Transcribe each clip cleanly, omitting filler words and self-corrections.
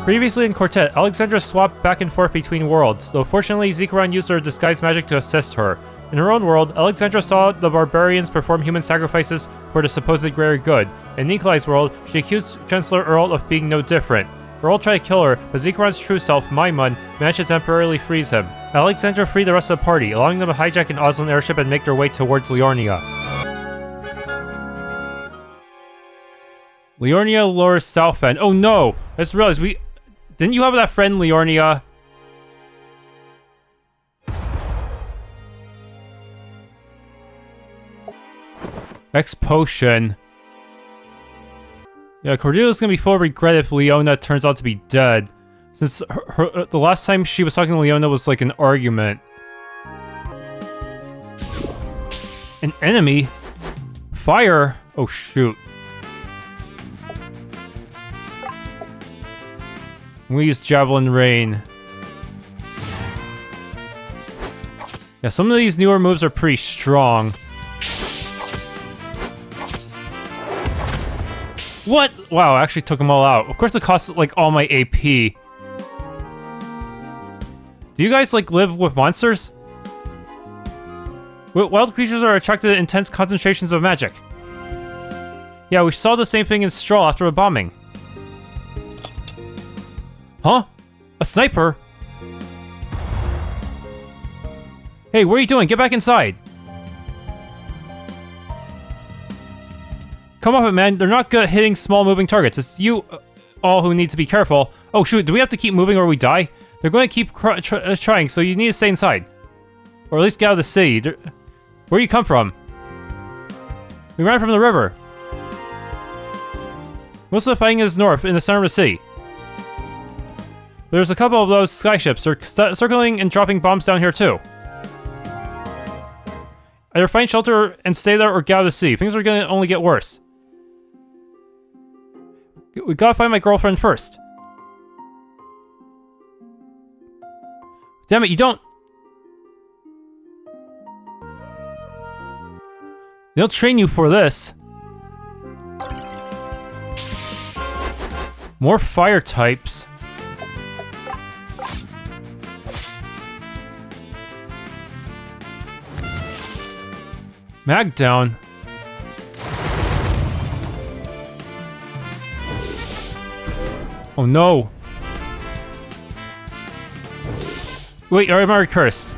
Previously in Quartet, Alexandra swapped back and forth between worlds, though fortunately Zikaron used her disguise magic to assist her. In her own world, Alexandra saw the barbarians perform human sacrifices for the supposed greater good. In Nikolai's world, she accused Chancellor Earl of being no different. Earl tried to kill her, but Zikaron's true self, Maimon, managed to temporarily freeze him. Alexandra freed the rest of the party, allowing them to hijack an Auslen airship and make their way towards Leornia. Leornia lures south end. Oh no! I just realized didn't you have that friend Leornia? X potion. Yeah, Cordelia's gonna be full of regret if Leona turns out to be dead. Since the last time she was talking to Leona was like an argument. An enemy? Fire? Oh shoot. I'm gonna use Javelin Rain. Yeah, some of these newer moves are pretty strong. What? Wow, I actually took them all out. Of course it costs like all my AP. Do you guys like live with monsters? Wild creatures are attracted to intense concentrations of magic. Yeah, we saw the same thing in Stroll after a bombing. Huh? A sniper? Hey, what are you doing? Get back inside! Come off it, man. They're not good at hitting small moving targets. It's you all who need to be careful. Oh shoot, do we have to keep moving or we die? They're going to keep trying, so you need to stay inside. Or at least get out of the city. Where do you come from? We ran from the river. Most of the fighting is north, in the center of the city. There's a couple of those skyships. They're circling and dropping bombs down here too. Either find shelter and stay there or get out of the sea. Things are gonna only get worse. We gotta find my girlfriend first. Damn it, you don't... They don't train you for this. More fire types. Mag down. Oh no. Wait, am I already cursed?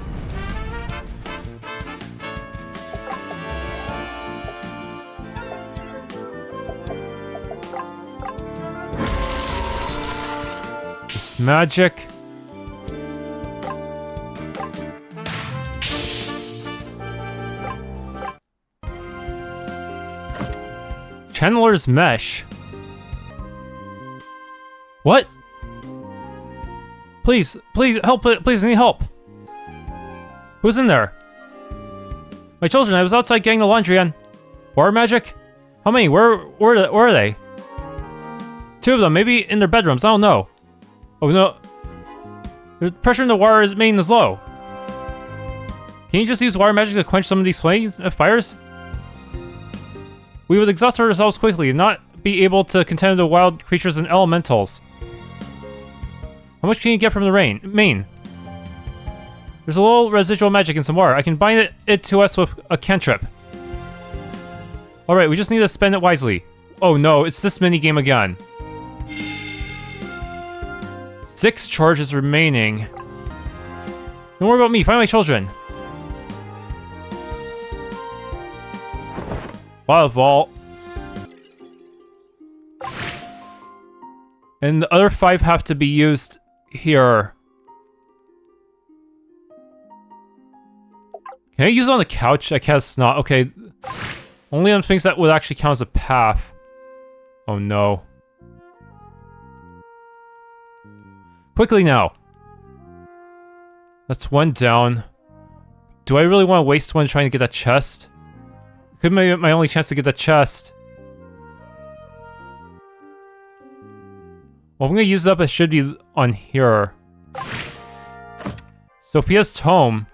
This magic. Channeler's Mesh. What? Please, please, help, please, I need help. Who's in there? My children, I was outside getting the laundry on. Water magic? How many? Where are they? 2 of them, maybe in their bedrooms, I don't know. Oh no. The pressure in the water main is low. Can you just use water magic to quench some of these fires? We would exhaust ourselves quickly and not be able to contend with the wild creatures and elementals. How much can you get from the main? There's a little residual magic in some water. I can bind it to us with a cantrip. Alright, we just need to spend it wisely. Oh no, it's this minigame again. 6 charges remaining. Don't worry about me, find my children. Wild Ball. And the other 5 have to be used here. Can I use it on the couch? I guess not. Okay. Only on things that would actually count as a path. Oh no. Quickly now. That's 1 down. Do I really want to waste one trying to get that chest? Could be my only chance to get the chest. Well, I'm gonna use it up. It should be on here. Sophia's Tome.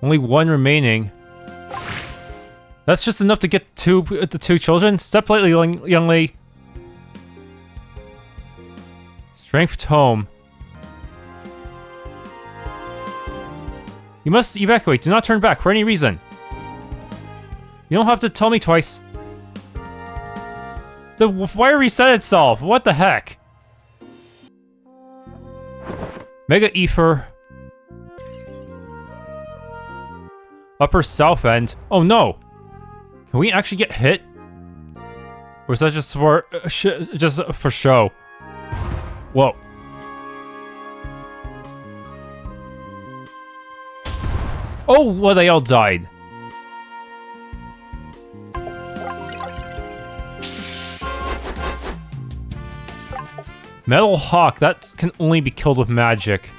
Only 1 remaining. That's just enough to get the two children? Step lightly, young lady. Strength tome. You must evacuate. Do not turn back for any reason. You don't have to tell me twice. The wire reset itself. What the heck? Mega Ether. Upper south end. Oh no. Can we actually get hit? Or is that just for show? Whoa. Oh, well, they all died. Metal Hawk, that can only be killed with magic.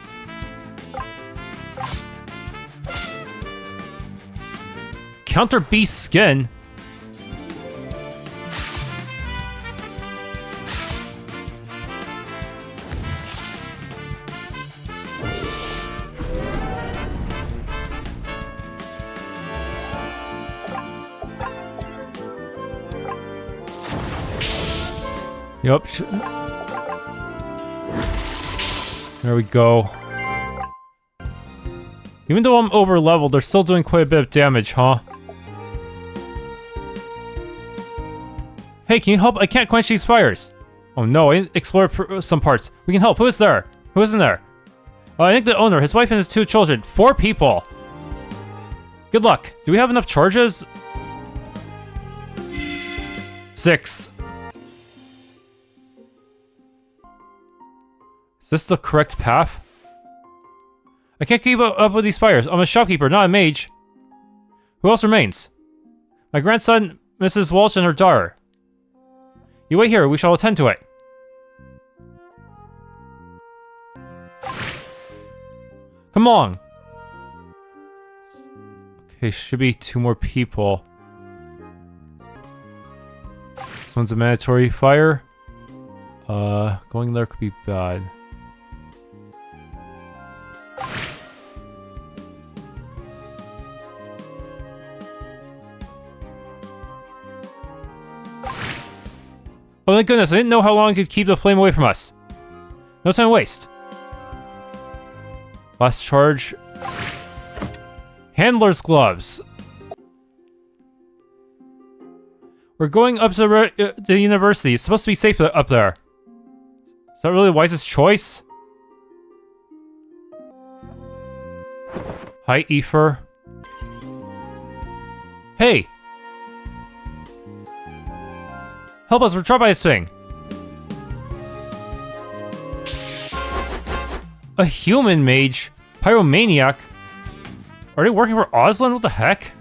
Counter Beast Skin. Yep. There we go. Even though I'm over leveled, they're still doing quite a bit of damage, huh? Hey, can you help? I can't quench these fires. Oh no, I didn't explore some parts. We can help. Who is there? Who is in there? I think the owner, his wife and his 2 children. 4 people. Good luck. Do we have enough charges? 6. Is this the correct path? I can't keep up with these fires. I'm a shopkeeper, not a mage. Who else remains? My grandson, Mrs. Walsh, and her daughter. You wait here, we shall attend to it. Come on! Okay, should be 2 more people. This one's a mandatory fire. Going there could be bad. Oh my goodness, I didn't know how long it could keep the flame away from us. No time to waste. Last charge. Handler's gloves. We're going up to the university. It's supposed to be safe up there. Is that really the wisest choice? Hi, Ether. Hey! Help us, we're trapped by this thing. A human mage? Pyromaniac? Are they working for Auslen? What the heck?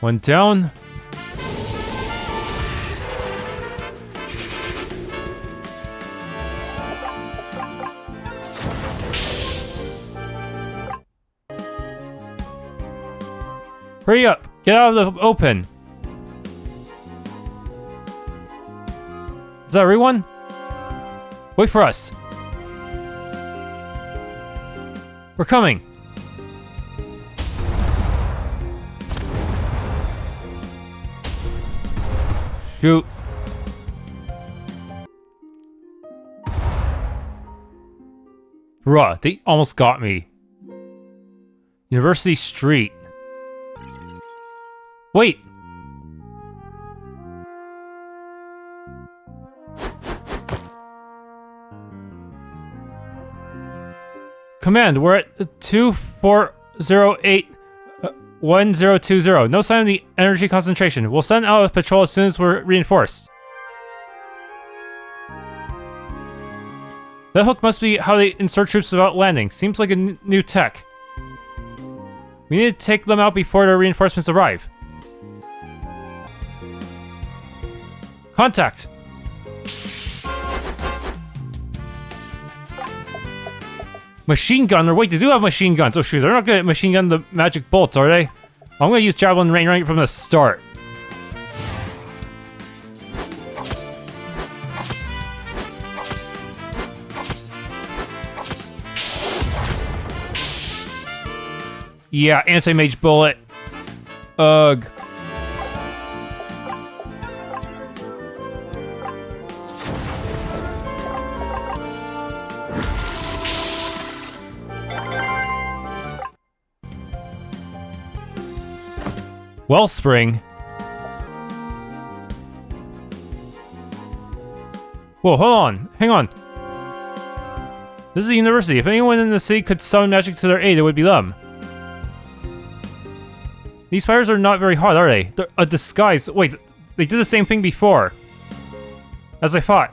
One down. Hurry up! Get out of the open! Is that everyone? Wait for us! We're coming! Shoot! Bruh, they almost got me. University Street. Wait! Command, we're at 2408 1020. No sign of the energy concentration. We'll send out a patrol as soon as we're reinforced. That hook must be how they insert troops without landing. Seems like a new tech. We need to take them out before the reinforcements arrive. Contact! Machine gunner. Wait, they do have machine guns. Oh shoot, they're not gonna machine gun the magic bolts, are they? I'm gonna use javelin rain right from the start. Yeah, anti-mage bullet. Ugh. Wellspring. Whoa, hold on. Hang on. This is a university. If anyone in the city could summon magic to their aid, it would be them. These fires are not very hot, are they? They're a disguise. Wait, they did the same thing before. As I thought.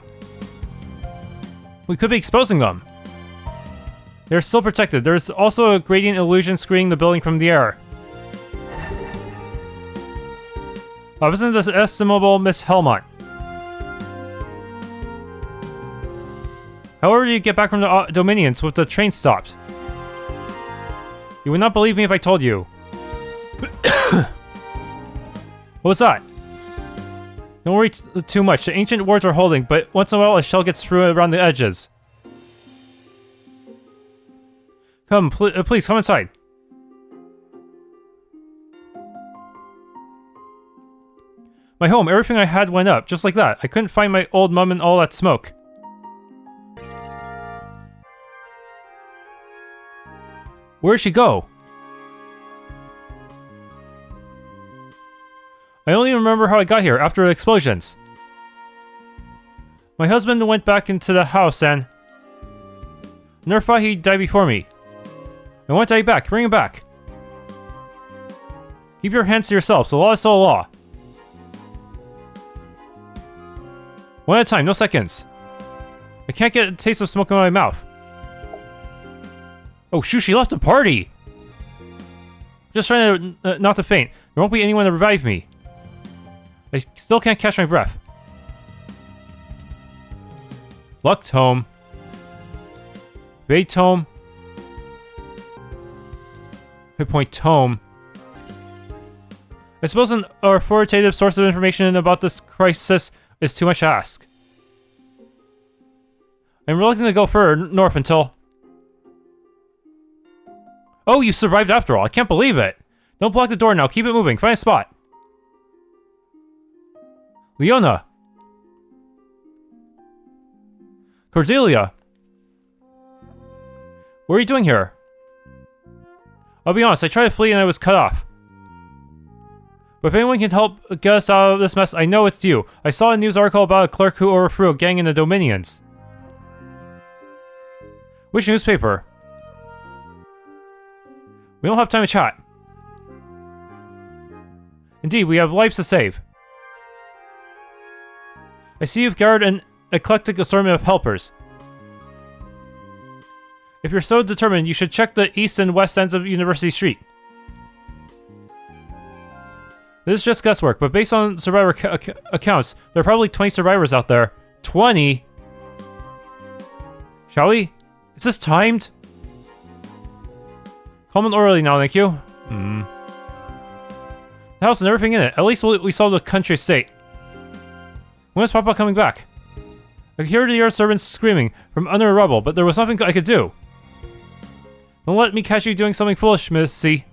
We could be exposing them. They're still protected. There's also a gradient illusion screening the building from the air. Isn't this estimable Miss Helmont? However did you get back from the Dominions with the train stopped? You would not believe me if I told you. What was that? Don't worry too much. The ancient wards are holding, but once in a while a shell gets through around the edges. Come, please, come inside. My home, everything I had went up, just like that. I couldn't find my old mum in all that smoke. Where'd she go? I only remember how I got here, after the explosions. My husband went back into the house and... never thought he'd die before me. I want to die back, bring him back. Keep your hands to yourself, the law is still a law. One at a time, no seconds. I can't get a taste of smoke in my mouth. Oh shoot, she left the party! Just trying to not to faint. There won't be anyone to revive me. I still can't catch my breath. Luck Tome. Fate Tome. Hit Point Tome. I suppose an authoritative source of information about this crisis is too much to ask. I'm reluctant to go further north until... Oh, you survived after all. I can't believe it. Don't block the door now. Keep it moving. Find a spot. Leona. Cordelia. What are you doing here? I'll be honest, I tried to flee and I was cut off. But if anyone can help get us out of this mess, I know it's you. I saw a news article about a clerk who overthrew a gang in the Dominions. Which newspaper? We don't have time to chat. Indeed, we have lives to save. I see you've gathered an eclectic assortment of helpers. If you're so determined, you should check the east and west ends of University Street. This is just guesswork, but based on survivor accounts, there are probably 20 survivors out there. 20? Shall we? Is this timed? Calm and orderly now, thank you. The house and everything in it. At least we saw the country estate. When is Papa coming back? I could hear the other servants screaming from under rubble, but there was nothing I could do. Don't let me catch you doing something foolish, Missy.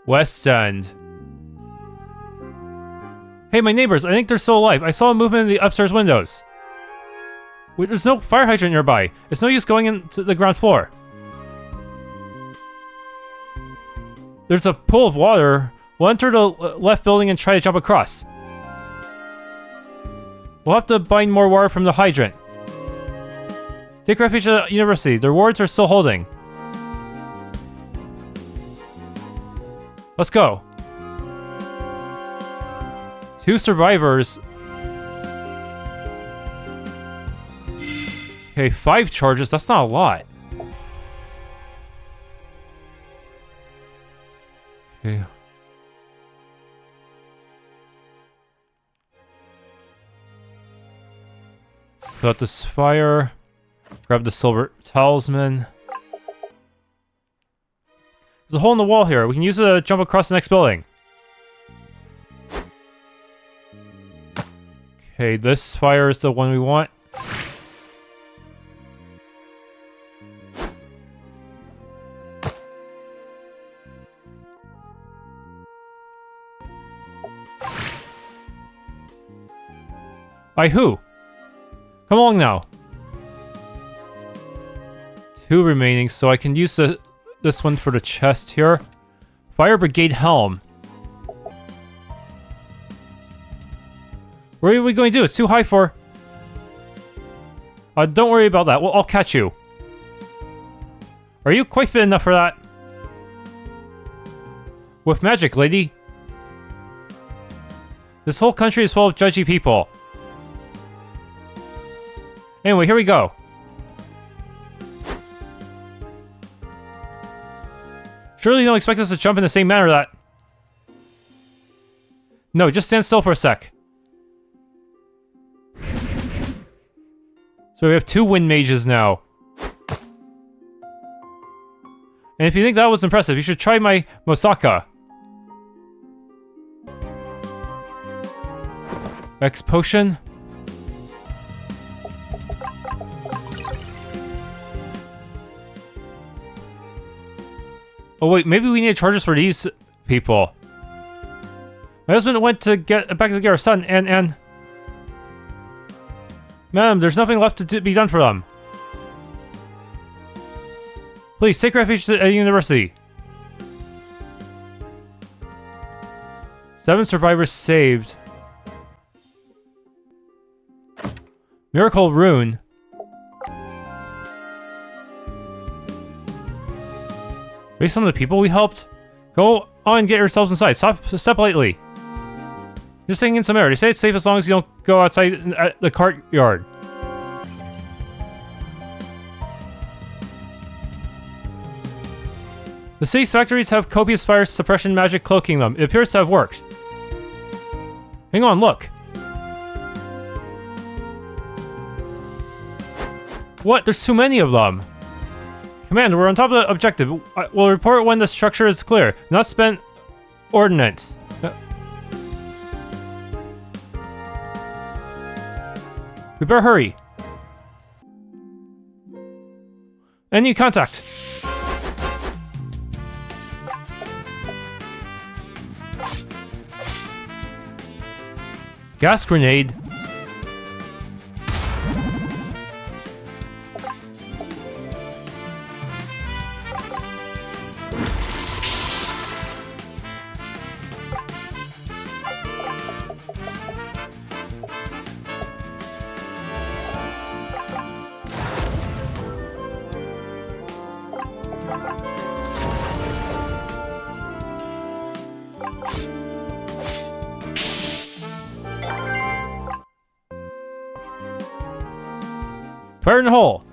West End. Hey, my neighbors, I think they're still alive. I saw a movement in the upstairs windows. Wait, there's no fire hydrant nearby. It's no use going into the ground floor. There's a pool of water. We'll enter the left building and try to jump across. We'll have to bind more water from the hydrant. Take refuge at the university. Their wards are still holding. Let's go. 2 survivors. Okay, 5 charges. That's not a lot. Okay. Put out this fire. Grab the silver talisman. There's a hole in the wall here. We can use it to jump across the next building. Okay, this fire is the one we want. By who? Come along now. 2 remaining, so I can use this one for the chest here. Fire Brigade Helm. What are we going to do? It's too high for... don't worry about that. Well, I'll catch you. Are you quite fit enough for that? With magic, lady. This whole country is full of judgy people. Anyway, here we go. Surely you don't expect us to jump in the same manner that... No, just stand still for a sec. So we have 2 wind mages now. And if you think that was impressive, you should try my Mosaka. X potion. Oh wait, maybe we need charges for these people. My husband went to get back to get our son, and... Madam, there's nothing left to be done for them. Please, take refuge at the university. 7 survivors saved. Miracle Rune. Based on the people we helped? Go on and get yourselves inside. Step lightly. Just taking in some air. They say it's safe as long as you don't go outside at the cart yard. The city's factories have copious fire suppression magic cloaking them. It appears to have worked. Hang on, look. What? There's too many of them. Command, we're on top of the objective. We'll report when the structure is clear. Not spent ordnance. We better hurry. Any contact. Gas grenade. Fire in the hole.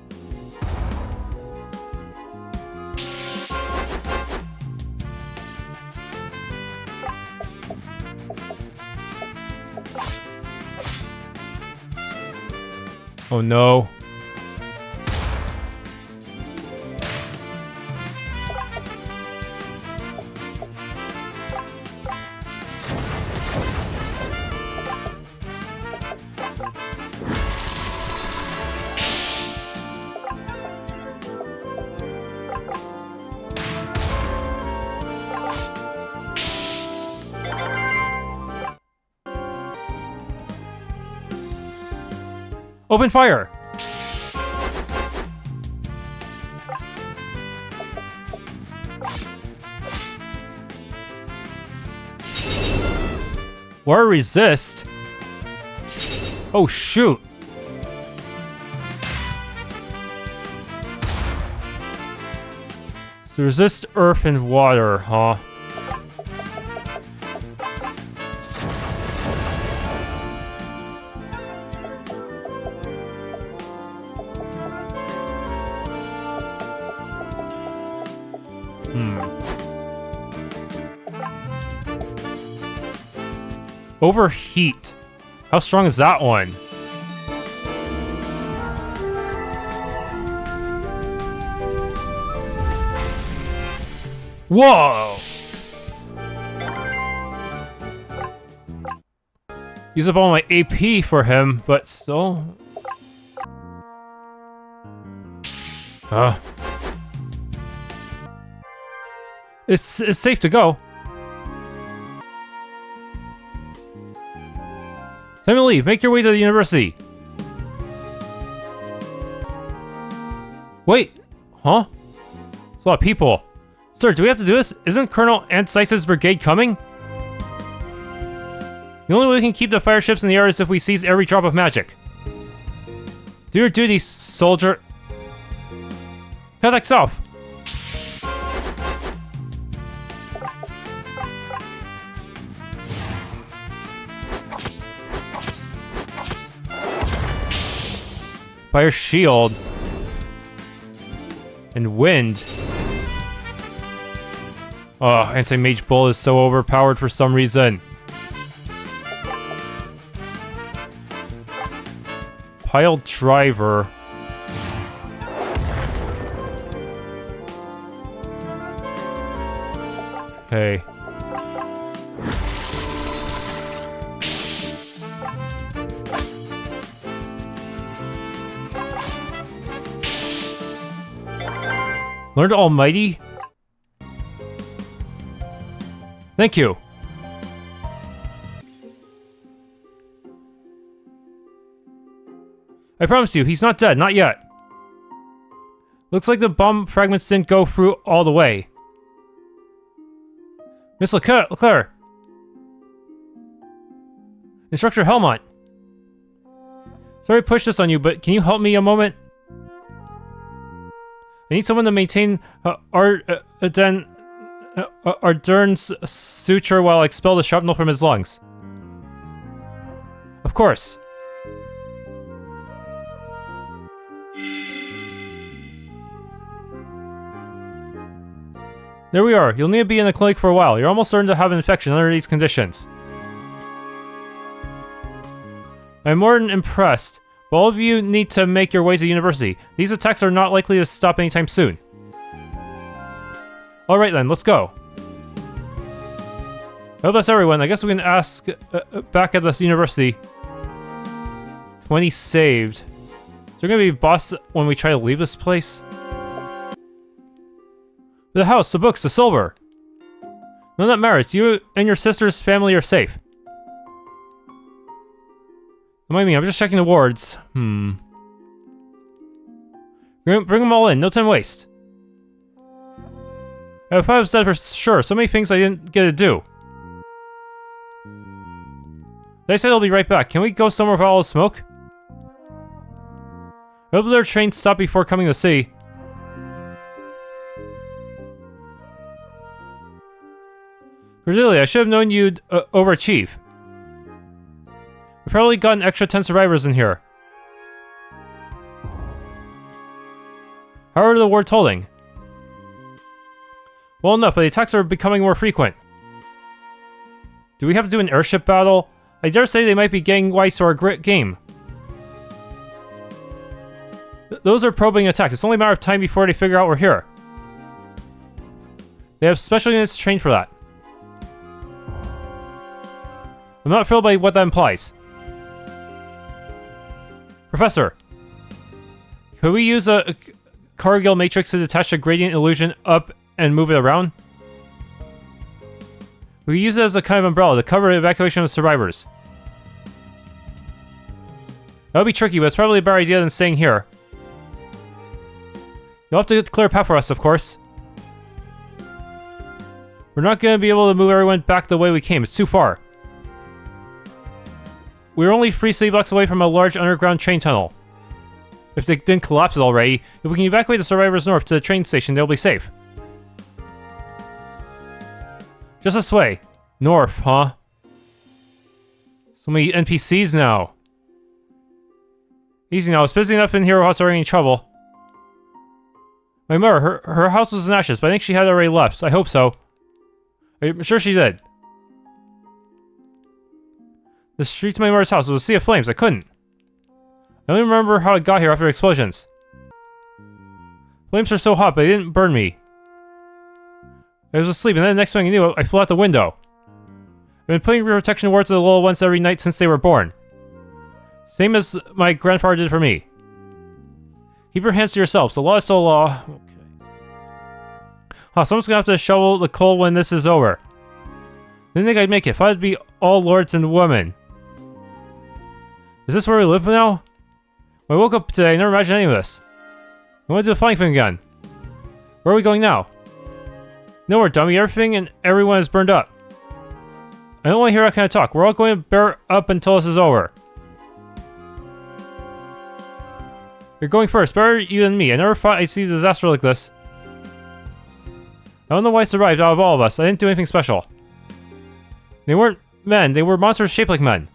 Oh no. Open fire! Or resist? Oh shoot! So resist earth and water, huh? Overheat. How strong is that one? Whoa! Use up all my AP for him, but still... It's safe to go. Time to leave. Make your way to the university. Wait. Huh? It's a lot of people. Sir, do we have to do this? Isn't Colonel Antsice's brigade coming? The only way we can keep the fire ships in the air is if we seize every drop of magic. Do your duty, soldier. Contact south. Fire shield. And wind. Oh, anti-mage bull is so overpowered for some reason. Pile driver. Okay. Learned Almighty? Thank you. I promise you, he's not dead, not yet. Looks like the bomb fragments didn't go through all the way. Miss Leclerc! Instructor Helmont! Sorry to push this on you, but can you help me a moment? I need someone to maintain Ardern's suture while I expel the shrapnel from his lungs. Of course. There we are. You'll need to be in the clinic for a while. You're almost certain to have an infection under these conditions. I'm more than impressed, but all of you need to make your way to university. These attacks are not likely to stop anytime soon. Alright then, let's go. I hope that's everyone. I guess we can ask back at this university. 20 saved. Is there gonna be a boss when we try to leave this place? The house, the books, the silver. None of that matters. You and your sister's family are safe. Remind me, I'm just checking the wards. Bring them all in. No time to waste. I thought I was dead for sure. So many things I didn't get to do. They said I'll be right back. Can we go somewhere without all the smoke? I hope their train stopped before coming to the city. Cordelia, I should have known you'd overachieve. We probably got an extra 10 survivors in here. How are the wards holding? Well enough, but the attacks are becoming more frequent. Do we have to do an airship battle? I dare say they might be getting wise to our game. Those are probing attacks. It's only a matter of time before they figure out we're here. They have special units trained for that. I'm not thrilled by what that implies. Professor, could we use a Cargill matrix to detach the gradient illusion up and move it around? We could use it as a kind of umbrella to cover the evacuation of survivors. That would be tricky, but it's probably a better idea than staying here. You'll have to clear a path for us, of course. We're not going to be able to move everyone back the way we came. It's too far. We're only 3 city blocks away from a large underground train tunnel. If they didn't collapse it already, if we can evacuate the survivors north to the train station, they'll be safe. Just this way. North, huh? So many NPCs now. Easy now, it's busy enough in here without starting any trouble. My mother, her house was in ashes, but I think she had already left. I hope so. I'm sure she did. The street to my mother's house was a sea of flames. I couldn't. I only remember how I got here after explosions. Flames are so hot, but they didn't burn me. I was asleep, and then the next thing I knew, I flew out the window. I've been putting protection wards to the little ones every night since they were born. Same as my grandfather did for me. Keep your hands to yourselves. The law is still law. Okay. Huh, someone's gonna have to shovel the coal when this is over. Didn't think I'd make it. Thought it'd be all lords and women. Is this where we live now? When I woke up today, I never imagined any of this. I went to the flying thing again. Where are we going now? Nowhere, dummy. Everything and everyone is burned up. I don't want to hear that kind of talk. We're all going to bear up until this is over. You're going first. Better you than me. I never thought I'd see a disaster like this. I don't know why I survived out of all of us. I didn't do anything special. They weren't men. They were monsters shaped like men.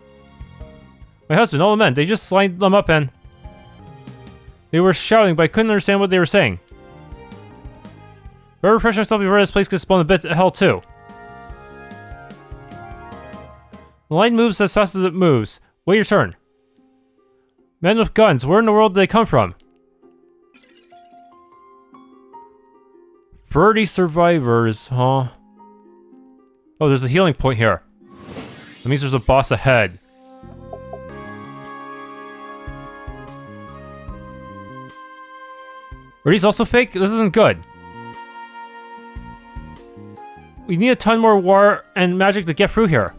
My husband, all the men, they just lined them up and... They were shouting, but I couldn't understand what they were saying. Better refresh myself before this place gets blown a bit to hell too. The line moves as fast as it moves. Wait your turn. Men with guns, where in the world did they come from? 30 survivors, huh? Oh, there's a healing point here. That means there's a boss ahead. Are these also fake? This isn't good. We need a ton more war and magic to get through here.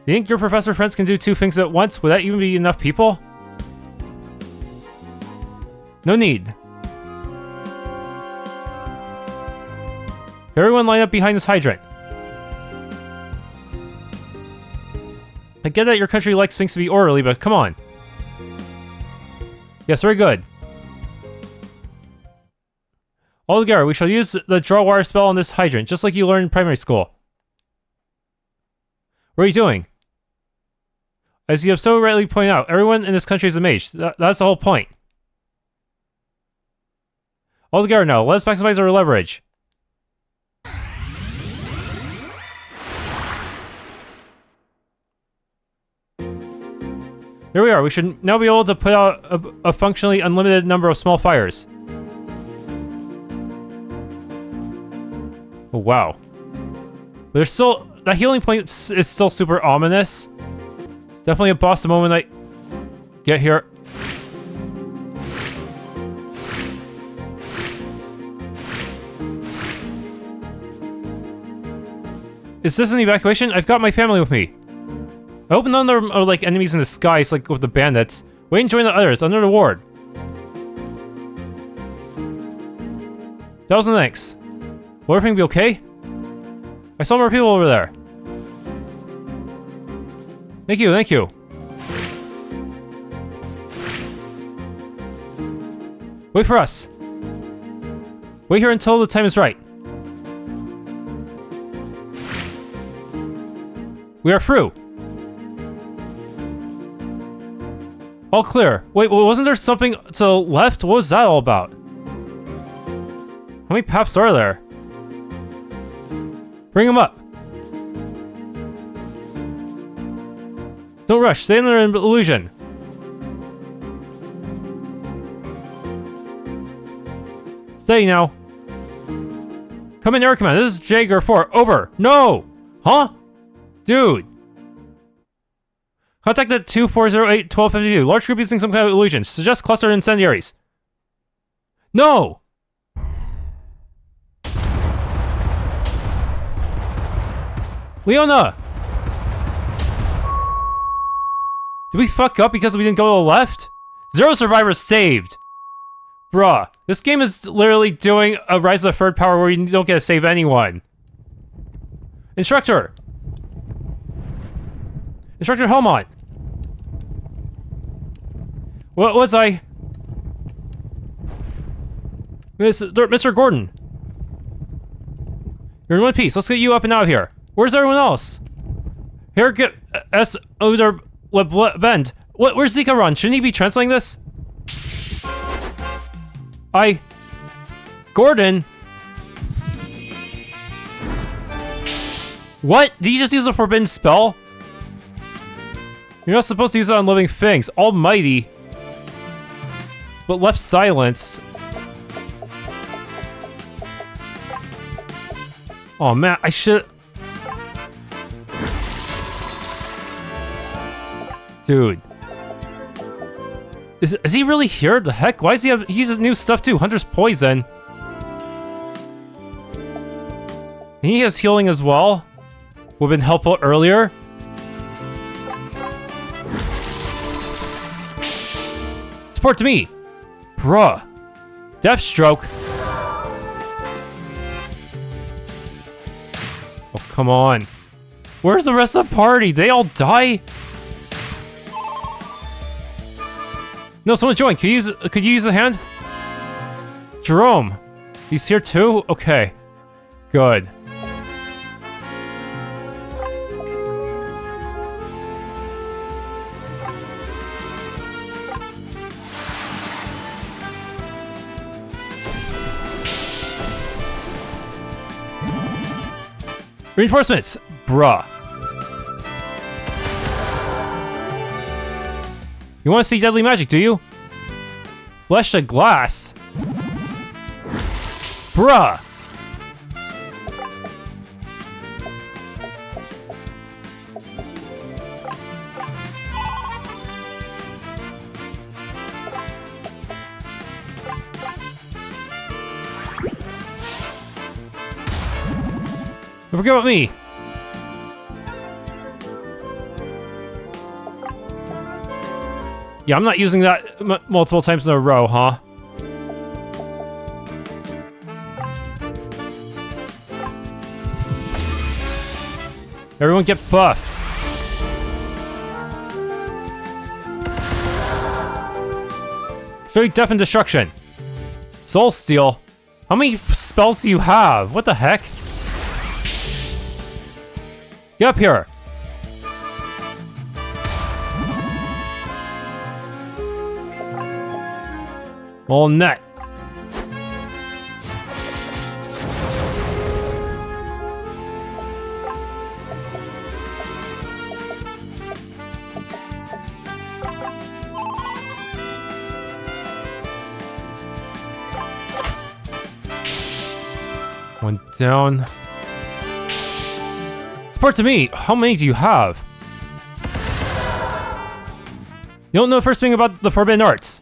Do you think your professor friends can do 2 things at once? Would that even be enough people? No need. Everyone line up behind this hydrant. I get that your country likes things to be orderly, but come on. Yes, very good. All together, we shall use the draw water spell on this hydrant, just like you learned in primary school. What are you doing? As you have so rightly pointed out, everyone in this country is a mage. That's the whole point. All together now, let's maximize our leverage. There we are. We should now be able to put out a functionally unlimited number of small fires. Oh, wow. There's still... That healing point is still super ominous. It's definitely a boss the moment I get here. Is this an evacuation? I've got my family with me. I hope none of them are like enemies in disguise, like with the bandits. Wait and join the others under the ward. Thanks. Will everything be okay? I saw more people over there. Thank you, thank you. Wait for us. Wait here until the time is right. We are through. All clear. Wait, wasn't there something to the left? What was that all about? How many paps are there? Bring them up. Don't rush. Stay under an illusion. Stay now. Come in, Air Command. This is Jaeger 4. Over. No! Huh? Dude. Contact at 2408-1252. Large group using some kind of illusion. Suggest cluster incendiaries. No! Leornia! Did we fuck up because we didn't go to the left? 0 survivors saved! Bruh, this game is literally doing a Rise of the Third Power where you don't get to save anyone. Instructor! Instructor Helmont! What was I? Mr. Gordon! You're in one piece. Let's get you up and out of here. Where's everyone else? Here, get S. Oder Bend. Where's Zika Run? Shouldn't he be translating this? Gordon? What? Did you just use a forbidden spell? You're not supposed to use it on living things. Almighty. But left silence. Oh man, I should... Dude. Is he really here? The heck? Why does he have... He uses new stuff too. Hunter's Poison. And he has healing as well. Would have been helpful earlier. Support to me! Bruh. Deathstroke. Oh, come on. Where's the rest of the party? They all die? No, someone joined. Could you use a hand? Jerome. He's here too? Okay. Good. Reinforcements! Bruh. You want to see deadly magic, do you? Flesh to glass? Bruh! Don't forget about me! Yeah, I'm not using that multiple times in a row, huh? Everyone get buffed. Show you death and destruction. Soul Steal? How many spells do you have? What the heck? Get up here! Well, net. One down. Support to me! How many do you have? You don't know the first thing about the Forbidden Arts.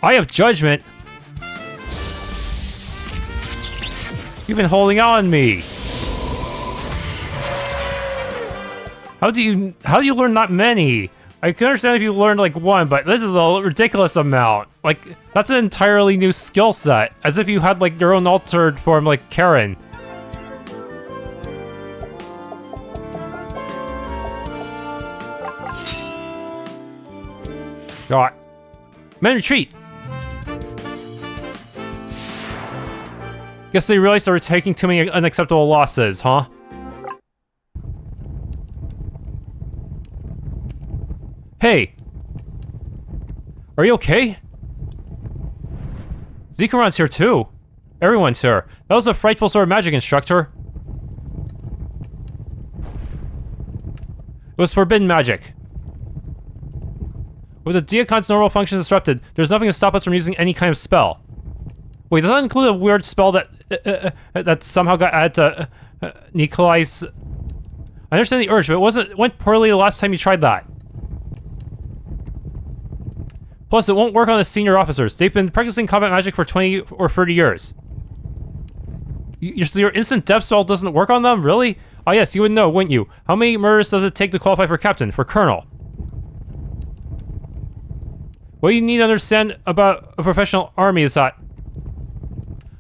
I have judgment. You've been holding on me. How do you learn that many? I can understand if you learned like one, but this is a ridiculous amount. Like, that's an entirely new skill set. As if you had like your own altered form like Karen. God. Men retreat! Guess they realized they were taking too many unacceptable losses, huh? Hey! Are you okay? Zikaron's here too. Everyone's here. That was a frightful sort of magic instructor. It was forbidden magic. With the Diacon's normal functions disrupted, there's nothing to stop us from using any kind of spell. Wait, does that include a weird spell that somehow got added to Nikolai's... I understand the urge, but it went poorly the last time you tried that. Plus, it won't work on the senior officers. They've been practicing combat magic for 20 or 30 years. Your instant death spell doesn't work on them? Really? Oh yes, you would know, wouldn't you? How many murders does it take to qualify for captain, for colonel? What you need to understand about a professional army is that...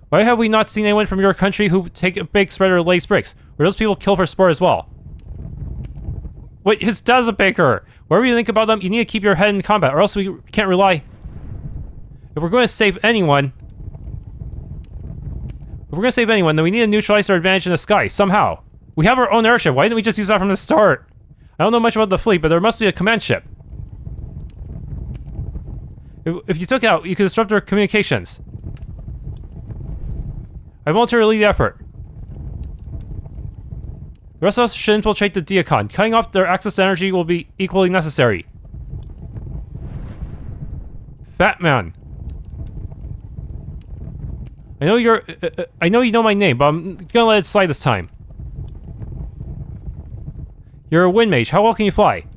Why have we not seen anyone from your country who take a big spreader or lays bricks? Or those people kill for sport as well? Wait, his dad's a baker! Whatever you think about them, you need to keep your head in combat, or else we can't rely... If we're going to save anyone, then we need to neutralize our advantage in the sky, somehow. We have our own airship, why didn't we just use that from the start? I don't know much about the fleet, but there must be a command ship. If you took it out, you could disrupt our communications. I voluntarily lead the effort. The rest of us should infiltrate the Diacon. Cutting off their access to energy will be equally necessary. Batman. I know you know my name, but I'm gonna let it slide this time. You're a wind mage. How well can you fly?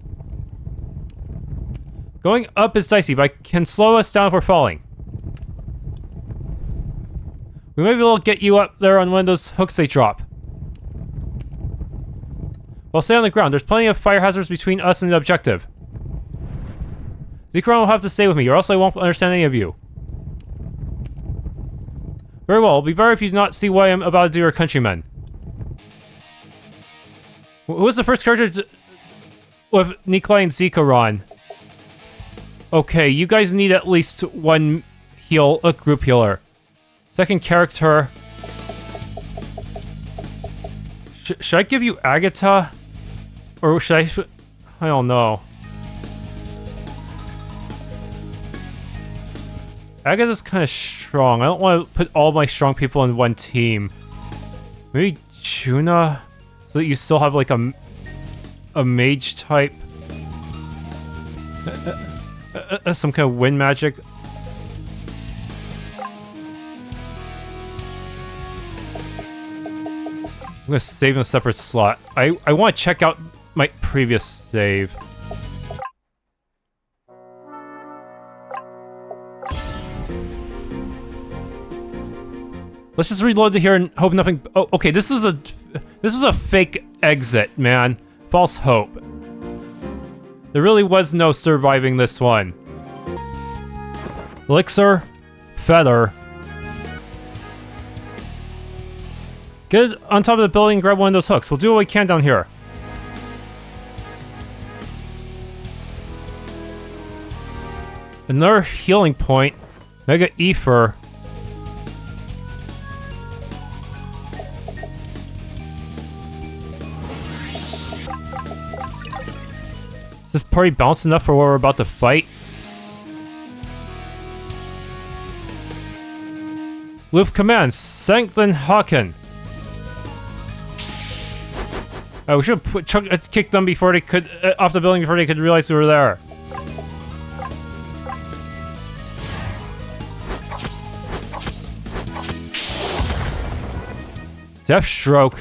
Going up is dicey, but can slow us down if we're falling. We might be able to get you up there on one of those hooks they drop. Well, stay on the ground. There's plenty of fire hazards between us and the objective. Zikaran will have to stay with me, or else I won't understand any of you. Very well, it'll be better if you do not see what I am about to do to your countrymen. Who was the first character with Nikolai and Zikaran? Okay, you guys need at least one heal, a group healer. Second character... should I give you Agatha? Or should I don't know. Agatha's kind of strong. I don't want to put all my strong people in one team. Maybe Chuna? So that you still have like a mage type? Some kind of wind magic? I'm gonna save in a separate slot. I want to check out my previous save. Let's just reload it here and hope nothing. Oh, okay. This was a fake exit, man. False hope. There really was no surviving this one. Elixir, feather. Get on top of the building and grab one of those hooks. We'll do what we can down here. Another healing point. Mega Ether. Is this party balanced enough for what we're about to fight? Live command, Sanctin Haken. Oh, we should have kicked them before they could off the building before they could realize we were there. Death stroke.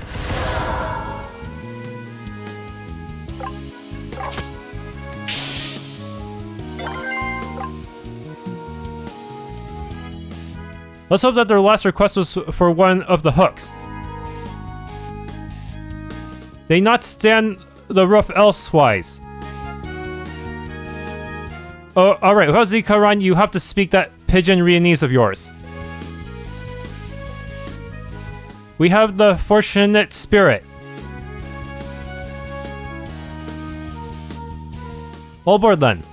Let's hope that their last request was for one of the hooks. They not stand the roof elsewise. Oh, alright, without Zikaran, you have to speak that pigeon Rianese of yours. We have the fortunate spirit. All aboard then.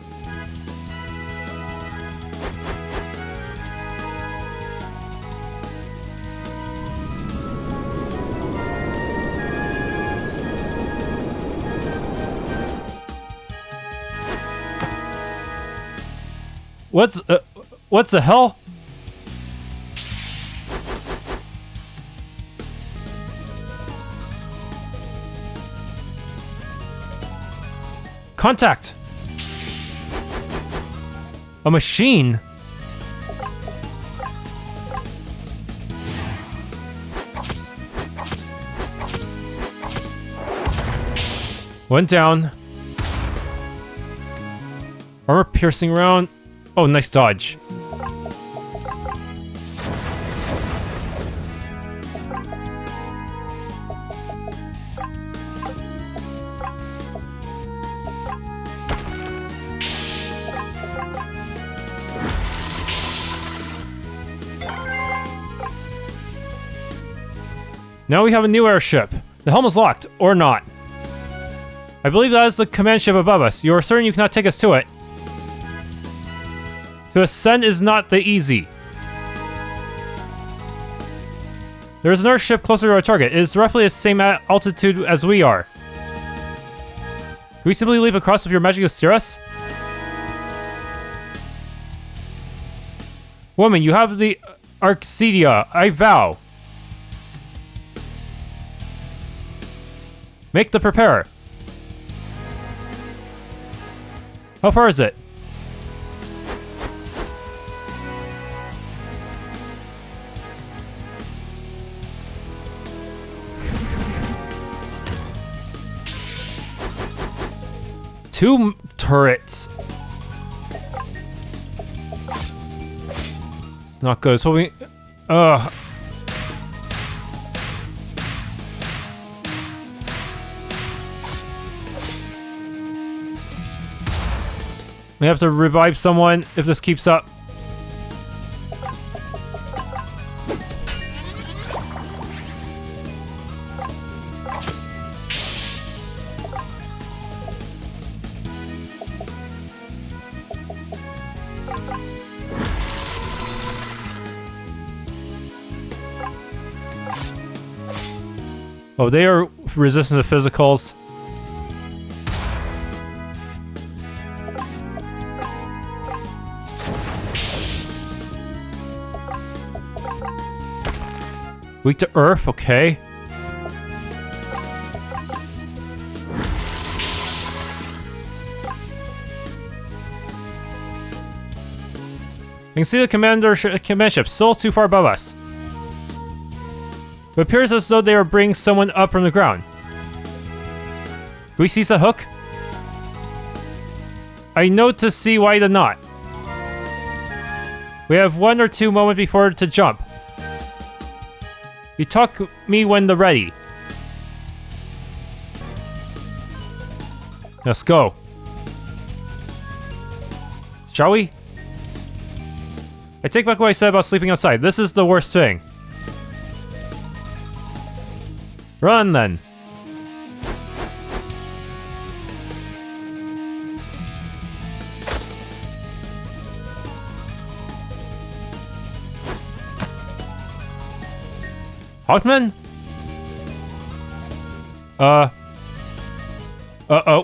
What's the hell? Contact! A machine? Went down. Armor piercing round. Oh, nice dodge. Now we have a new airship. The helm is locked, or not. I believe that is the command ship above us. You are certain you cannot take us to it? To ascend is not the easy. There is another ship closer to our target. It is roughly the same altitude as we are. Can we simply leap across with your magic to steer us? Woman, you have the Arcadia, I vow. Make the prepare. How far is it? Two turrets. It's not good. So we... We have to revive someone if this keeps up. Oh, they are resistant to physicals. Weak to earth, okay. I can see the command ship still too far above us. It appears as though they are bringing someone up from the ground. Do we seize the hook? I know to see why the not. We have 1 or 2 moments before to jump. You talk me when they're ready. Let's go. Shall we? I take back what I said about sleeping outside. This is the worst thing. Run, then. Hawkman?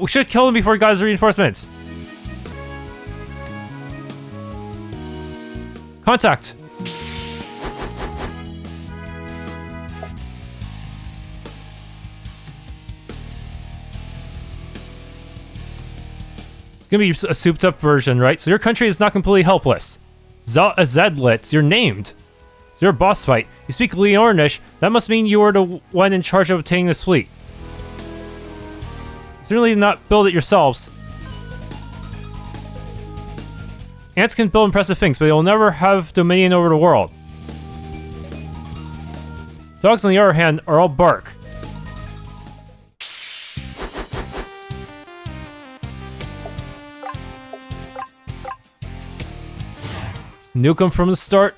We should kill him before he got his reinforcements. Contact! It's gonna be a souped up version, right? So your country is not completely helpless. Zedlitz, you're named. It's your boss fight. You speak Leornish, that must mean you were the one in charge of obtaining this fleet. Certainly did not build it yourselves. Ants can build impressive things, but they will never have dominion over the world. Dogs, on the other hand, are all bark. Nuke them from the start.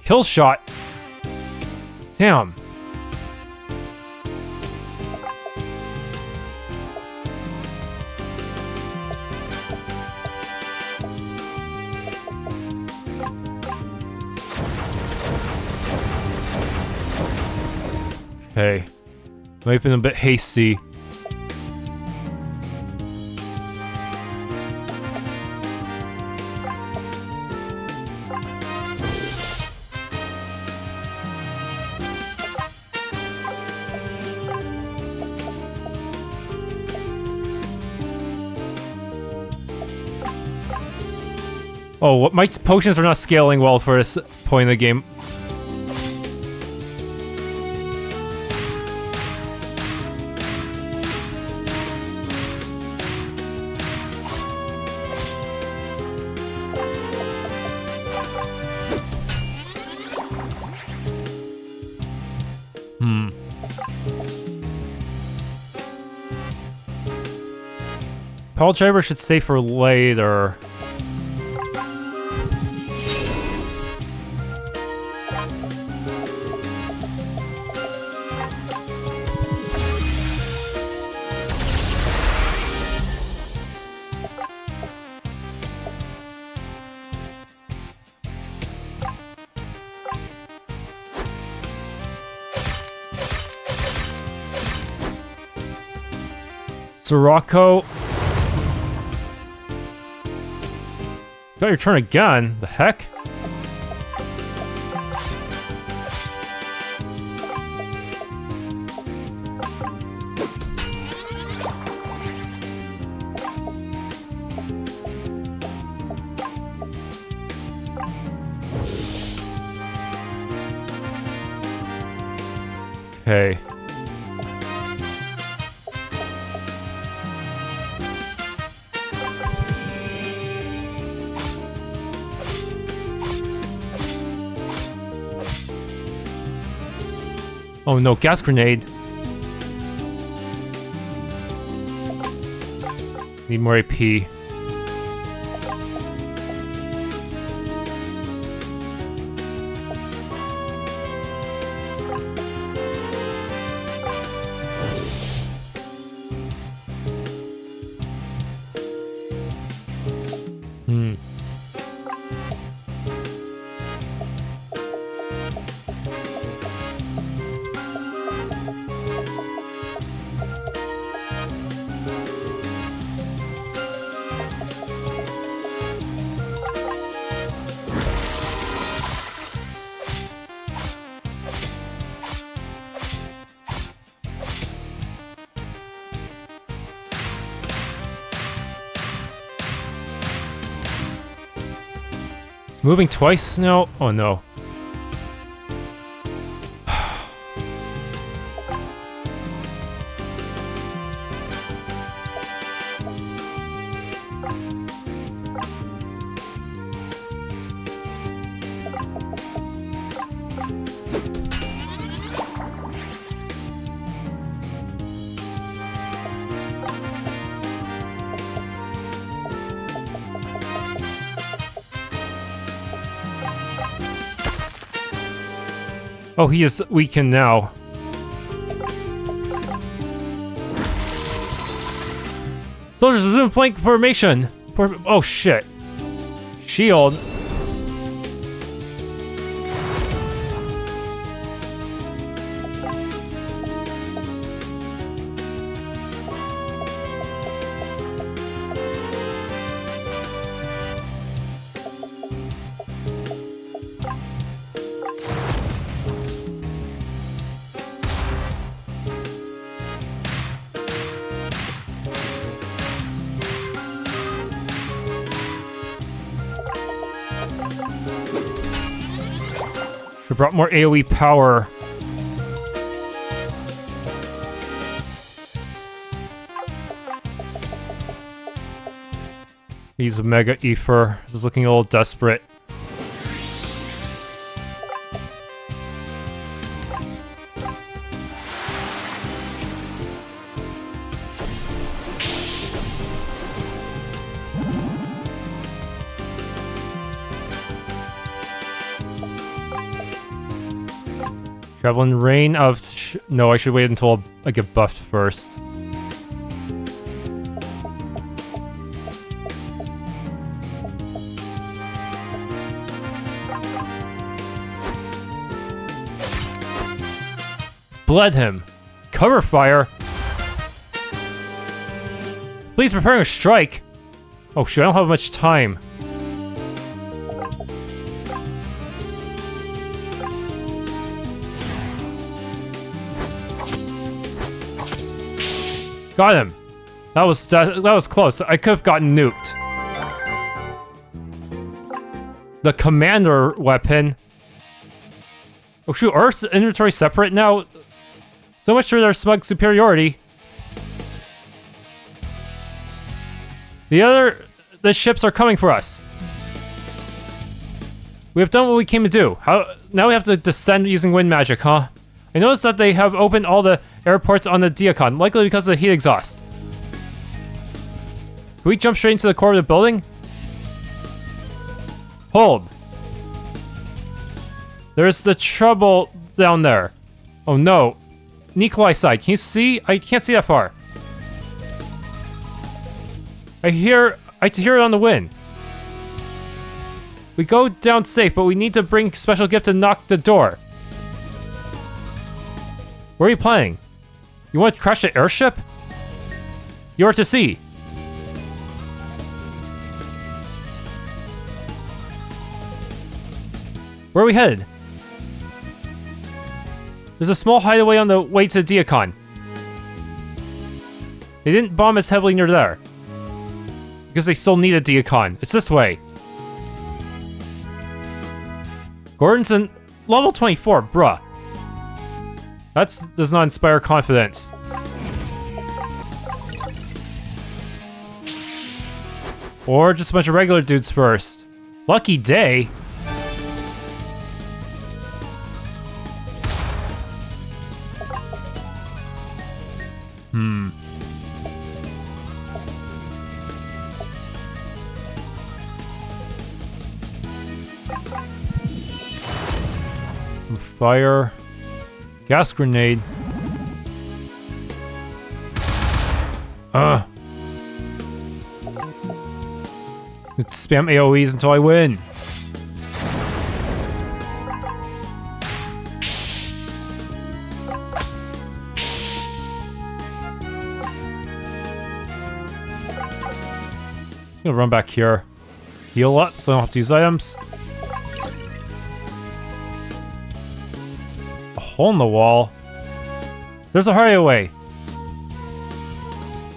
Kill shot. Damn. Okay. Might have been a bit hasty. Oh, my potions are not scaling well for this point in the game. Paul Driver should stay for later. Sirocco. Got your turn again? The heck? Okay. Oh no, gas grenade. Need more AP. Moving twice now? Oh no. Oh, he is weakened now. Soldiers resume flank formation. Oh shit. Shield. We brought more AoE power. He's a Mega Ether. This is looking a little desperate. Traveling rain of... No, I should wait until I get buffed first. Bled him. Cover fire. Please preparing a strike. Oh shoot, I don't have much time. Got him. That was close. I could have gotten nuked. The commander weapon. Oh shoot, Earth's inventory separate now. So much for their smug superiority. The ships are coming for us. We have done what we came to do. Now we have to descend using wind magic, huh? I noticed that they have opened all the airports on the Diacon, likely because of the heat exhaust. Can we jump straight into the core of the building? Hold. There's the trouble down there. Oh no. Nikolai side, can you see? I can't see that far. I hear it on the wind. We go down safe, but we need to bring special gift to knock the door. Where are you planning? You want to crash the airship? You are to see. Where are we headed? There's a small hideaway on the way to Diacon. They didn't bomb as heavily near there. Because they still need a Diacon. It's this way. Gordon's in level 24, bruh. That does not inspire confidence. Or just a bunch of regular dudes first. Lucky day. Fire. Gas grenade. Spam AoEs until I win. I'm gonna run back here. Heal up so I don't have to use items. A hole in the wall. There's a highway.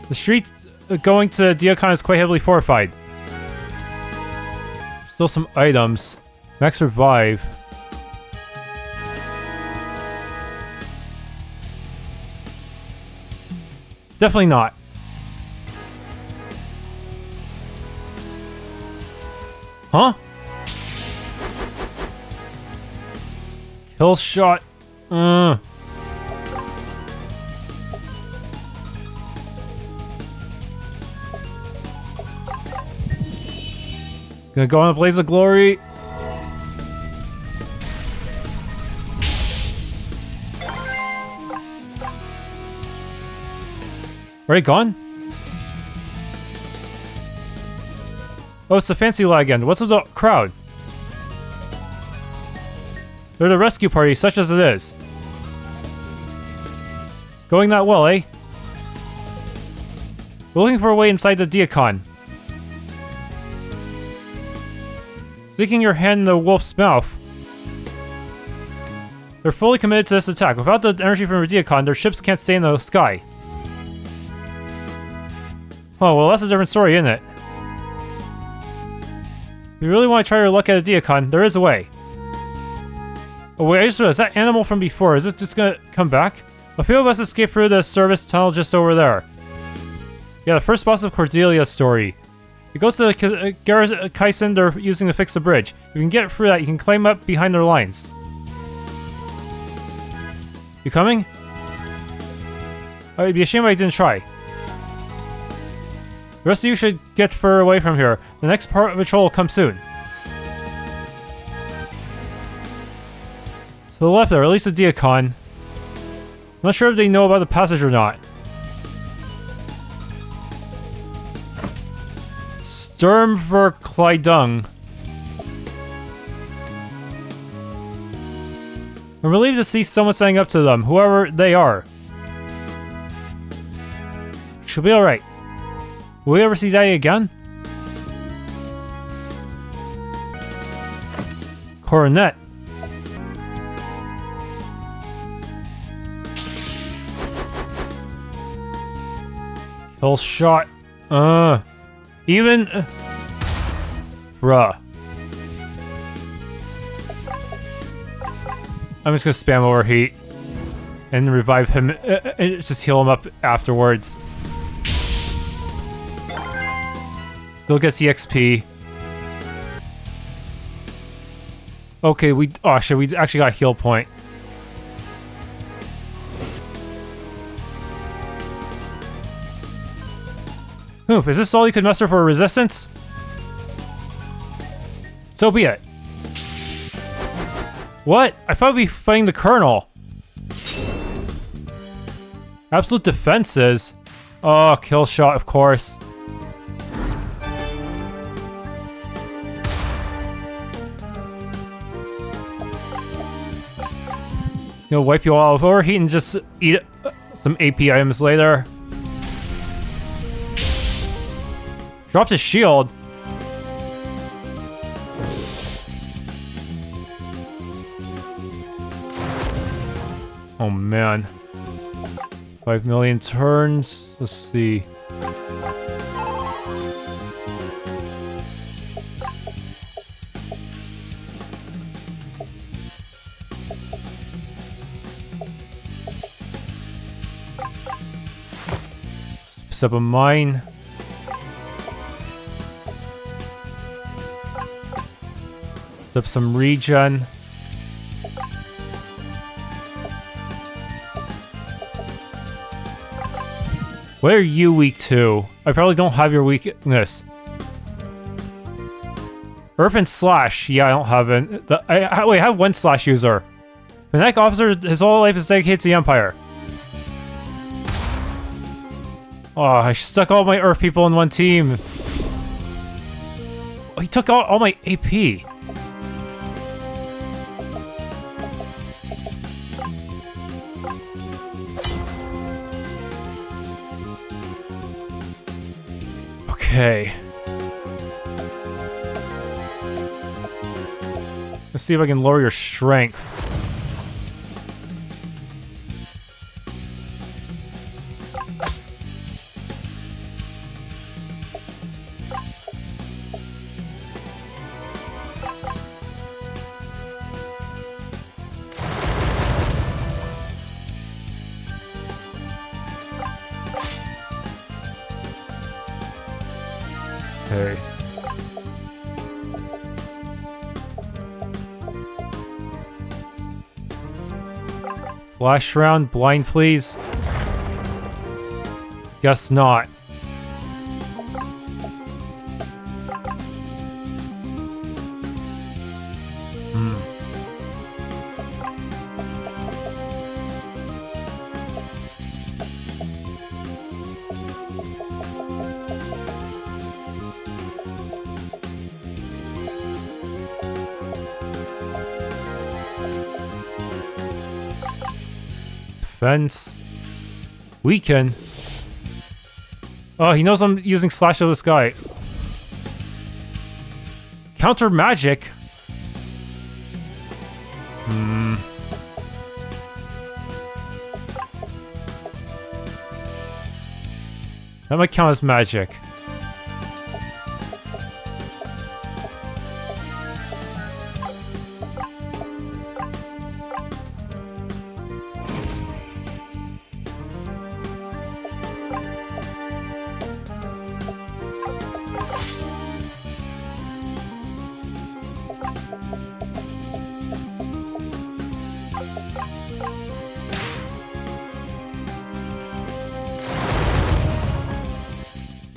The street going to Diakon is quite heavily fortified. Still some items. Max revive. Definitely not. Huh? Kill shot. Gonna go on a blaze of glory. Already gone? Oh, it's the fancy lag again. What's with the crowd? They're the rescue party, such as it is. Going that well, eh? We're looking for a way inside the Diakon. Sticking your hand in the wolf's mouth. They're fully committed to this attack. Without the energy from the Diakon, their ships can't stay in the sky. Oh, well, that's a different story, isn't it? If you really want to try your luck at a Diakon, there is a way. Oh wait, I just realized, that animal from before, is it just gonna come back? A few of us escaped through the service tunnel just over there. Yeah, the first boss of Cordelia's story. It goes to the Kaisen they're using to fix the bridge. If you can get through that, you can climb up behind their lines. You coming? It'd be a shame I didn't try. The rest of you should get further away from here. The next patrol will come soon. To the left there, at least a Diakon. I'm not sure if they know about the passage or not. Sturmbahnfuhrer. I'm relieved to see someone standing up to them, whoever they are. She'll be alright. Will we ever see Daddy again? Coronet. Kill shot. Even... Bruh. I'm just gonna spam overheat. And revive him. Just heal him up afterwards. Still gets EXP. Okay, oh shit, we actually got a heal point. Oof, is this all you could muster for resistance? So be it. What? I thought we'd be fighting the Colonel. Absolute defenses. Oh, kill shot, of course. Gonna wipe you all overheat and just eat some AP items later. Dropped his shield. Oh man. 5 million turns. Let's see. Set up a mine. Set up some regen. What are you weak to? I probably don't have your weakness. Earth and Slash. Yeah, I don't have it. Wait, I have one Slash user. Fanatic officer, his whole life is dedicated to the Empire. Oh, I stuck all my Earth people in one team. Oh, he took all my AP. Okay. Let's see if I can lower your strength. Okay. Flash round, blind please. Guess not. Defense. Weaken. Oh, he knows I'm using Slash of the Sky. Counter magic. That might count as magic.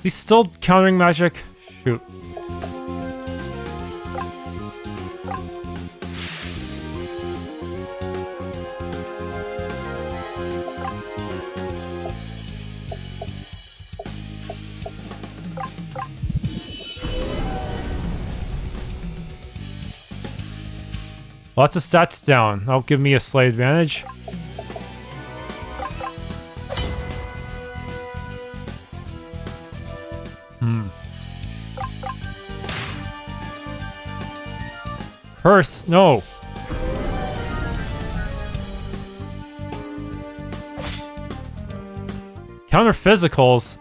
He's still countering magic? Shoot. Lots of stats down. That'll give me a slight advantage. Curse, no. Counter physicals.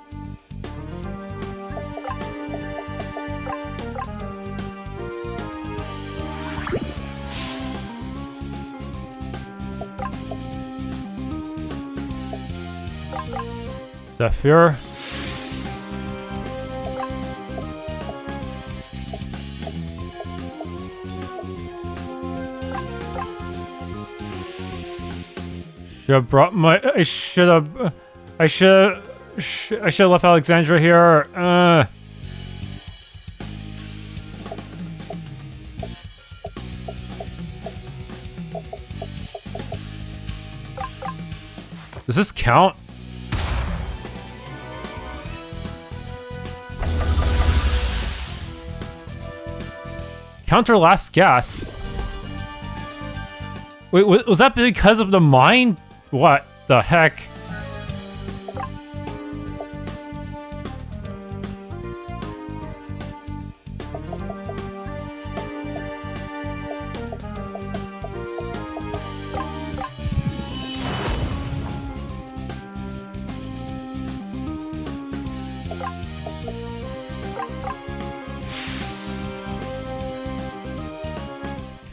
Zephyr. Should have brought my. I should have left Alexandra here. Does this count? Counter last gasp. Wait, was that because of the mine? What the heck?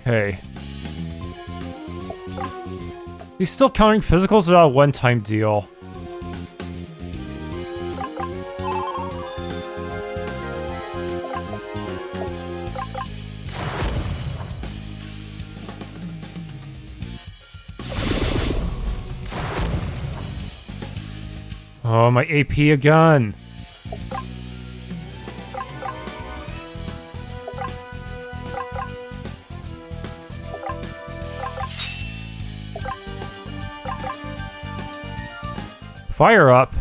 Okay. He's still counting physicals without a one-time deal. Oh, my AP again. Fire up.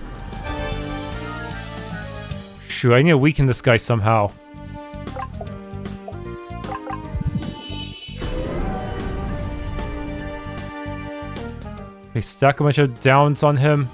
Shoot, I need to weaken this guy somehow. Okay, stack a bunch of downs on him.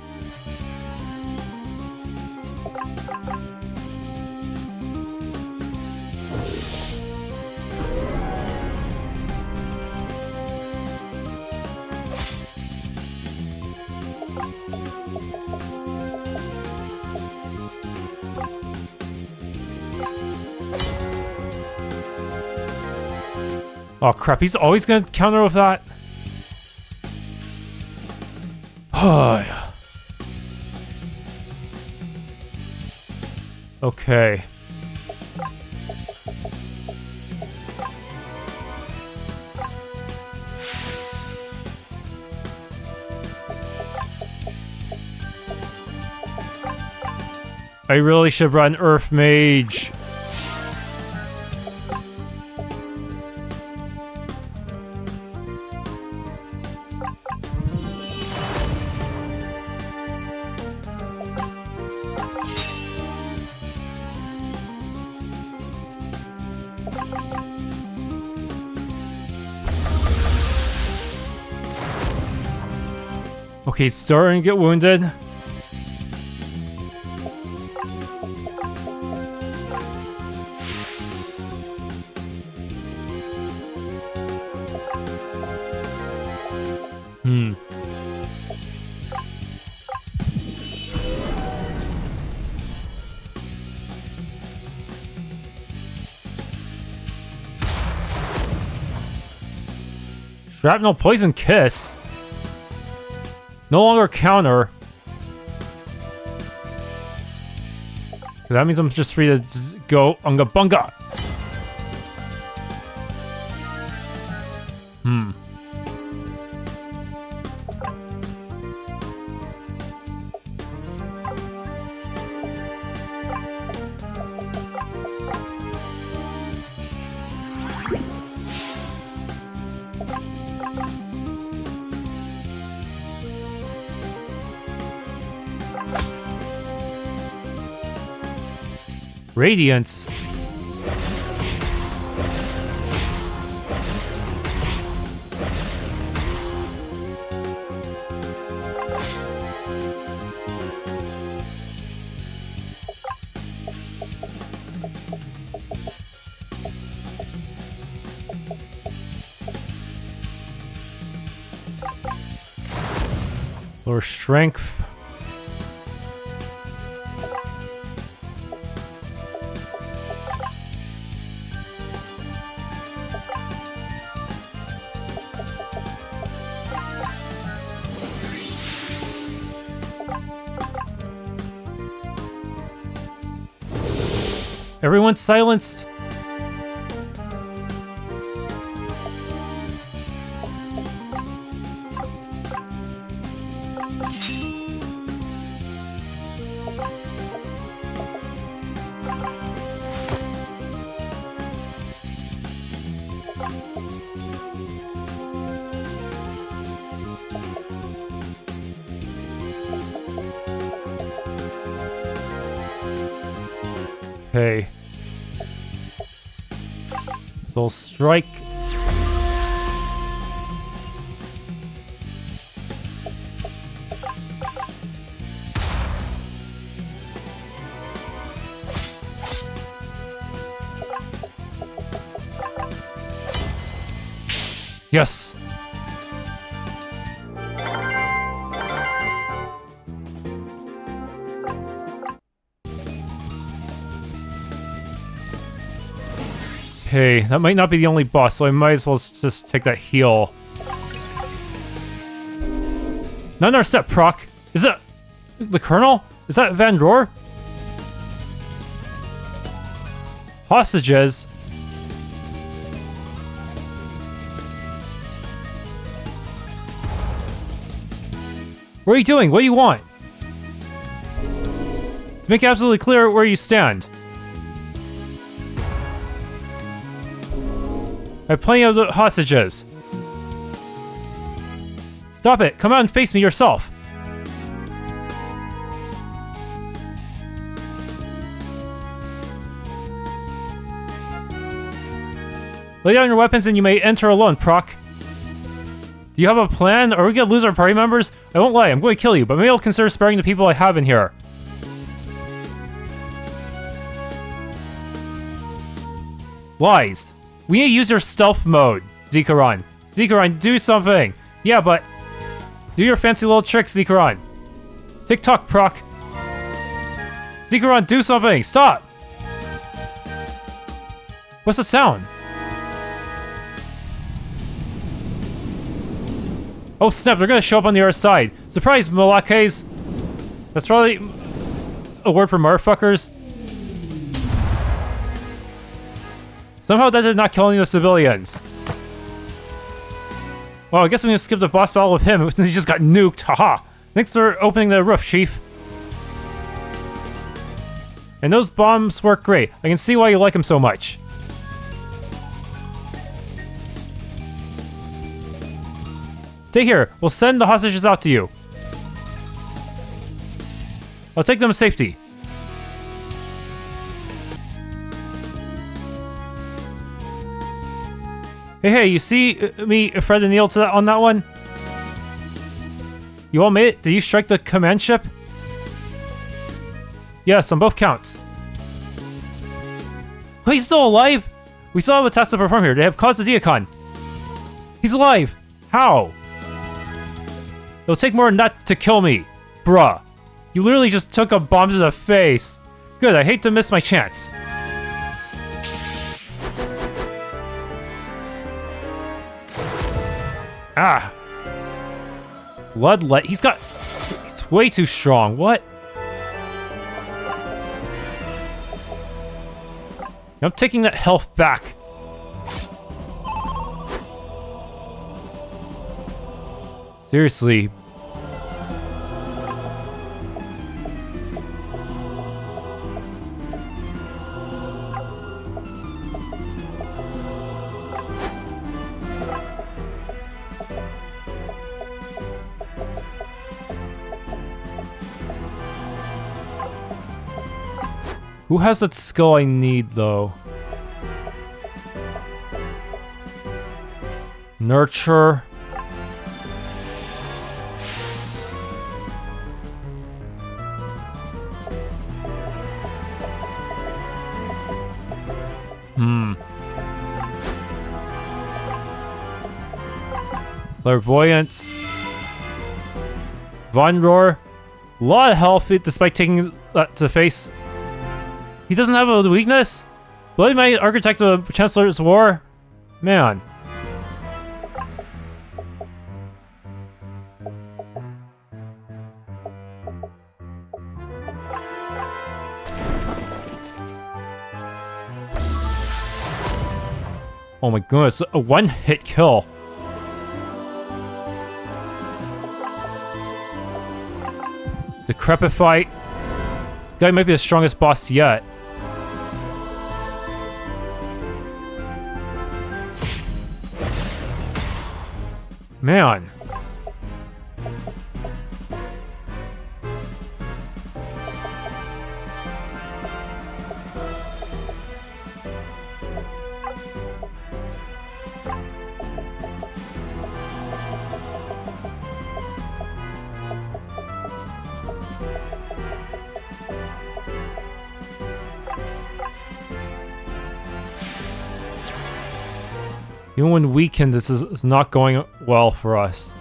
Oh crap, he's always gonna counter with that? Oh, yeah. Okay. I really should run Earth Mage. Okay, he's starting to get wounded. Shrapnel Poison Kiss. No longer counter. That means I'm just free to just go Unga Bunga. Radiance. Lower strength. Everyone's silenced. Okay. Soul Strike. Yes. Okay, that might not be the only boss, so I might as well just take that heal. Not another step proc. Is that the Colonel? Is that Van Rohr? Hostages. What are you doing? What do you want? To make absolutely clear where you stand. I have plenty of the hostages. Stop it! Come out and face me yourself! Lay down your weapons and you may enter alone, Proc. Do you have a plan? Are we gonna lose our party members? I won't lie, I'm going to kill you, but maybe I'll consider sparing the people I have in here. Lies. We need to use your stealth mode, Zikaron. Zikaron, do something. Yeah, but... do your fancy little trick, Zikaron. Tick-tock, Proc. Zikaron, do something! Stop! What's the sound? Oh snap, they're gonna show up on the other side. Surprise, Malakes! That's probably a word for motherfuckers. Somehow that did not kill any of the civilians. Well, I guess I'm gonna skip the boss battle with him since he just got nuked, haha! Thanks for opening the roof, Chief. And those bombs work great. I can see why you like them so much. Stay here. We'll send the hostages out to you. I'll take them to safety. Hey, you see me, Fred and Neil on that one? You all made it? Did you strike the command ship? Yes, on both counts. Oh, he's still alive? We still have a task to perform here. They have caused the Diacon. He's alive. How? It'll take more than that to kill me. Bruh. You literally just took a bomb to the face. Good, I hate to miss my chance. Ah. Bloodlet. He's way too strong. What? I'm taking that health back. Seriously. Who has that skill I need, though? Nurture. Clairvoyance. Von Rohr. A lot of health despite taking that to the face. He doesn't have a weakness? Bloody Might Architect of the Chancellor's War? Man. Oh my goodness, a one-hit kill. Decrepit fight. This guy might be the strongest boss yet. Man. Even when weakened, this is not going well for us.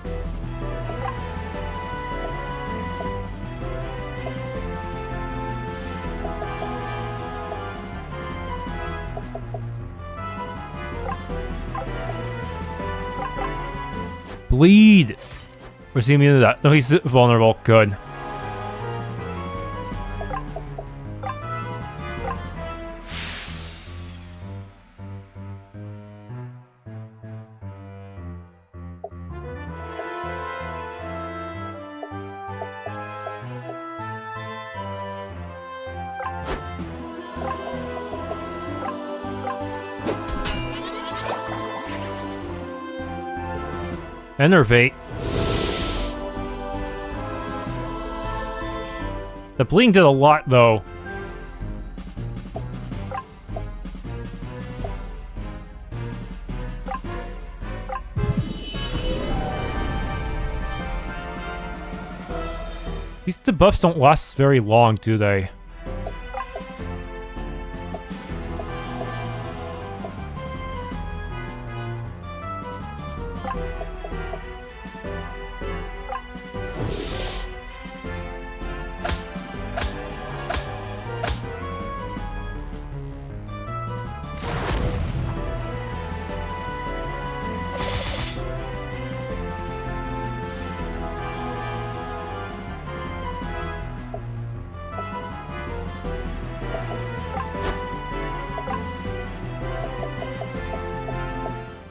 Bleed! Where's he immune to that? No, he's vulnerable. Good. Enervate. The bleeding did a lot, though. These debuffs don't last very long, do they?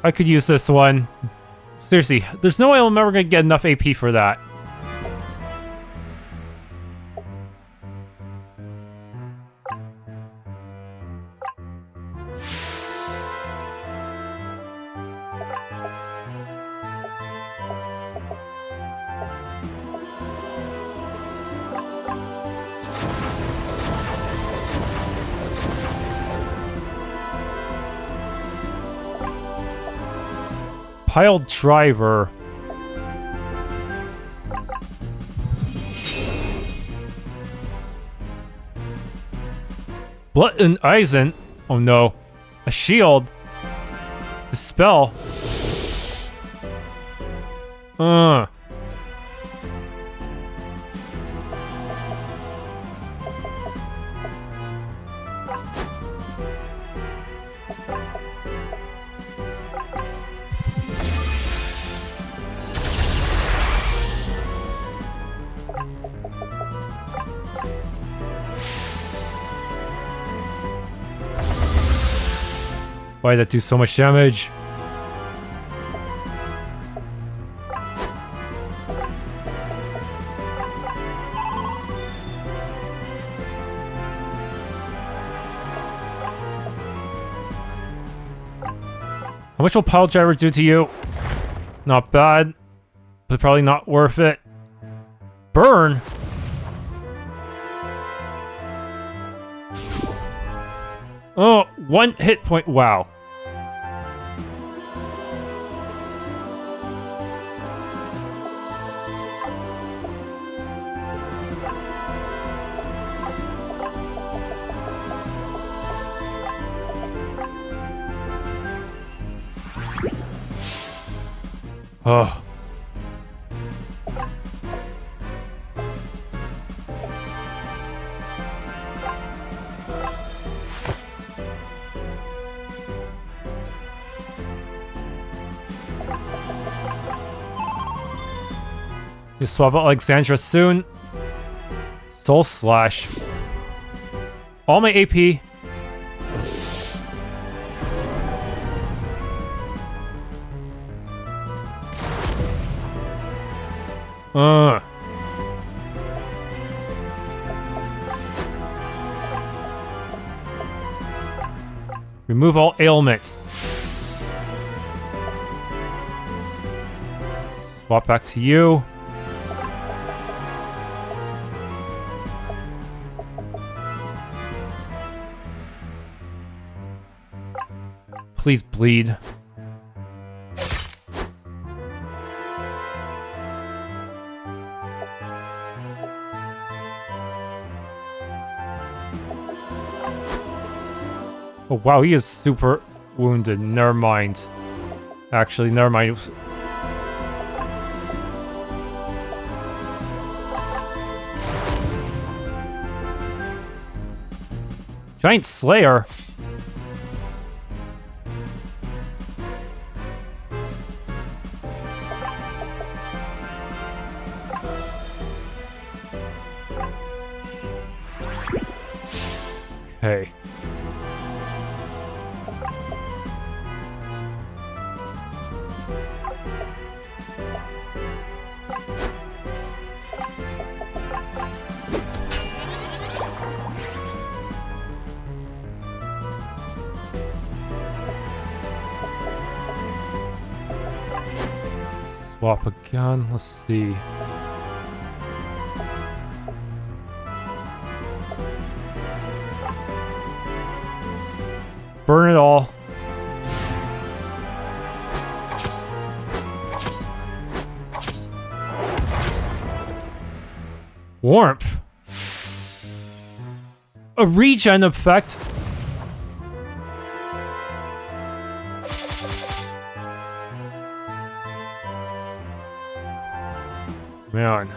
I could use this one. Seriously, there's no way I'm ever gonna get enough AP for that. Pile driver. Blood and Eisen. Oh no. A shield. Dispel. Why did that do so much damage? How much will Pile Driver do to you? Not bad, but probably not worth it. Burn? Oh, 1 hit point. Wow. Oh. You swap out Alexandra soon. Soul Slash. All my AP. Remove all ailments. Swap back to you. Please bleed. Oh wow, he is super wounded. Never mind. Actually, never mind. Giant Slayer? Okay. Swap again, let's see. Burn it all. Warmth. A regen effect. Man.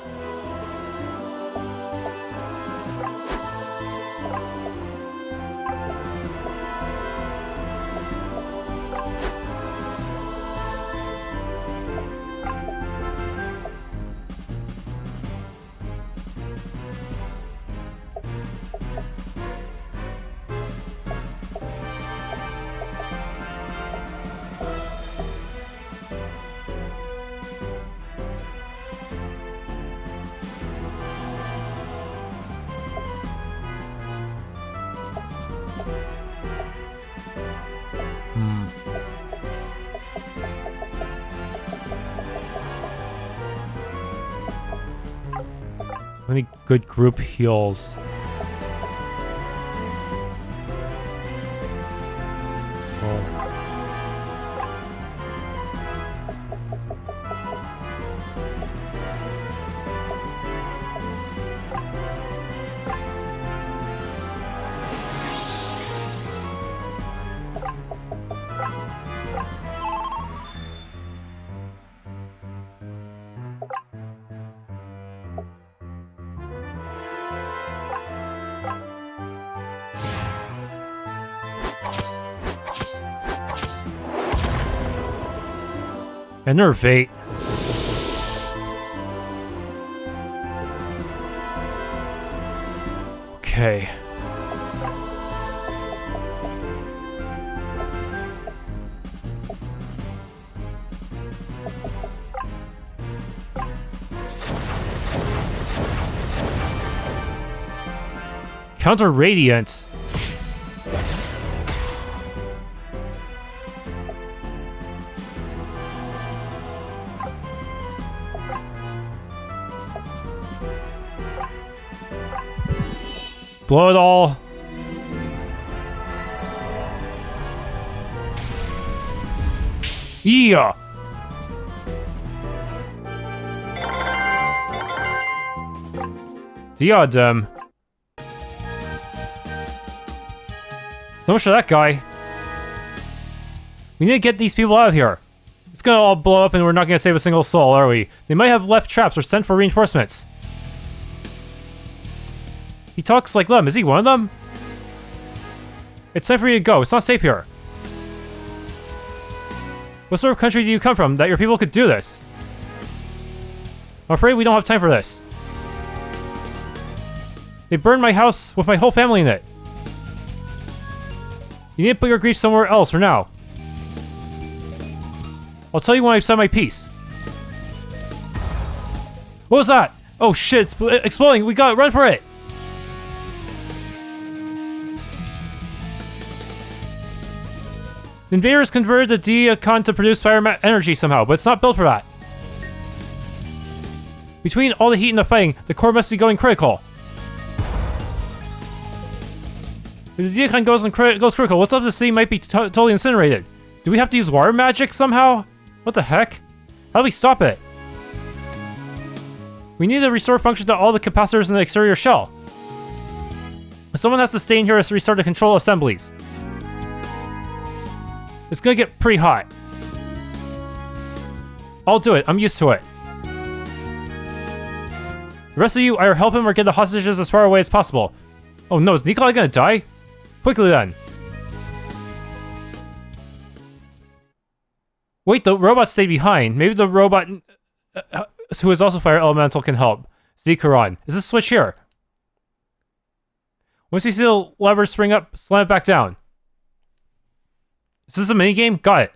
Any good group heals? Enervate. Okay. Counter Radiance. Blow it all. Yeah. Diadem. So much for that guy. We need to get these people out of here. It's gonna all blow up and we're not gonna save a single soul, are we? They might have left traps or sent for reinforcements. He talks like them. Is he one of them? It's time for you to go. It's not safe here. What sort of country do you come from that your people could do this? I'm afraid we don't have time for this. They burned my house with my whole family in it. You need to put your grief somewhere else for now. I'll tell you when I've said my piece. What was that? Oh shit, it's exploding. We gotta run for it. The invaders converted the Diacon to produce fire energy somehow, but it's not built for that. Between all the heat and the fighting, the core must be going critical. If the Diacon goes critical, what's up to sea might be totally incinerated. Do we have to use water magic somehow? What the heck? How do we stop it? We need to restore function to all the capacitors in the exterior shell. Someone has to stay in here to restart the control assemblies. It's gonna get pretty hot. I'll do it. I'm used to it. The rest of you either help him or get the hostages as far away as possible. Oh no, is Nikolai gonna die? Quickly then. Wait, the robot stayed behind. Maybe the robot who is also fire elemental can help. Zikaron. Is this switch here? Once you see the lever spring up, slam it back down. Is this a minigame? Got it.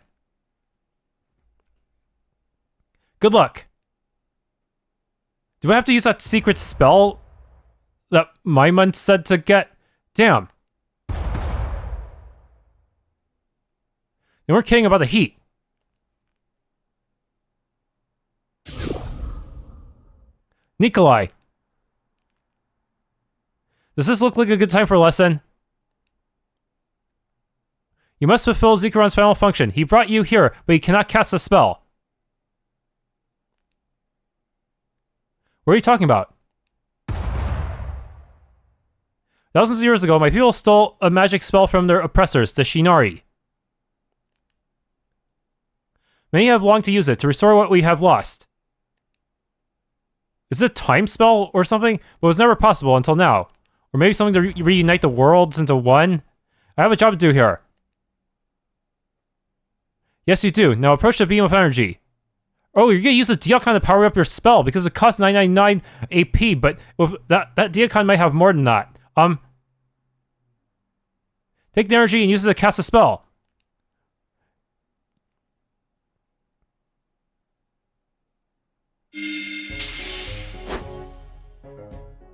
Good luck. Do I have to use that secret spell that Maimon said to get? Damn. They weren't kidding about the heat. Nikolai. Does this look like a good time for a lesson? You must fulfill Zikaron's final function. He brought you here, but he cannot cast a spell. What are you talking about? Thousands of years ago, my people stole a magic spell from their oppressors, the Shinari. Many have longed to use it to restore what we have lost. Is it a time spell or something? But it was never possible until now. Or maybe something to reunite the worlds into one? I have a job to do here. Yes, you do. Now approach the beam of energy. Oh, you're gonna use a Diacon to power up your spell because it costs 999 AP, but that Diacon might have more than that. Take the energy and use it to cast a spell.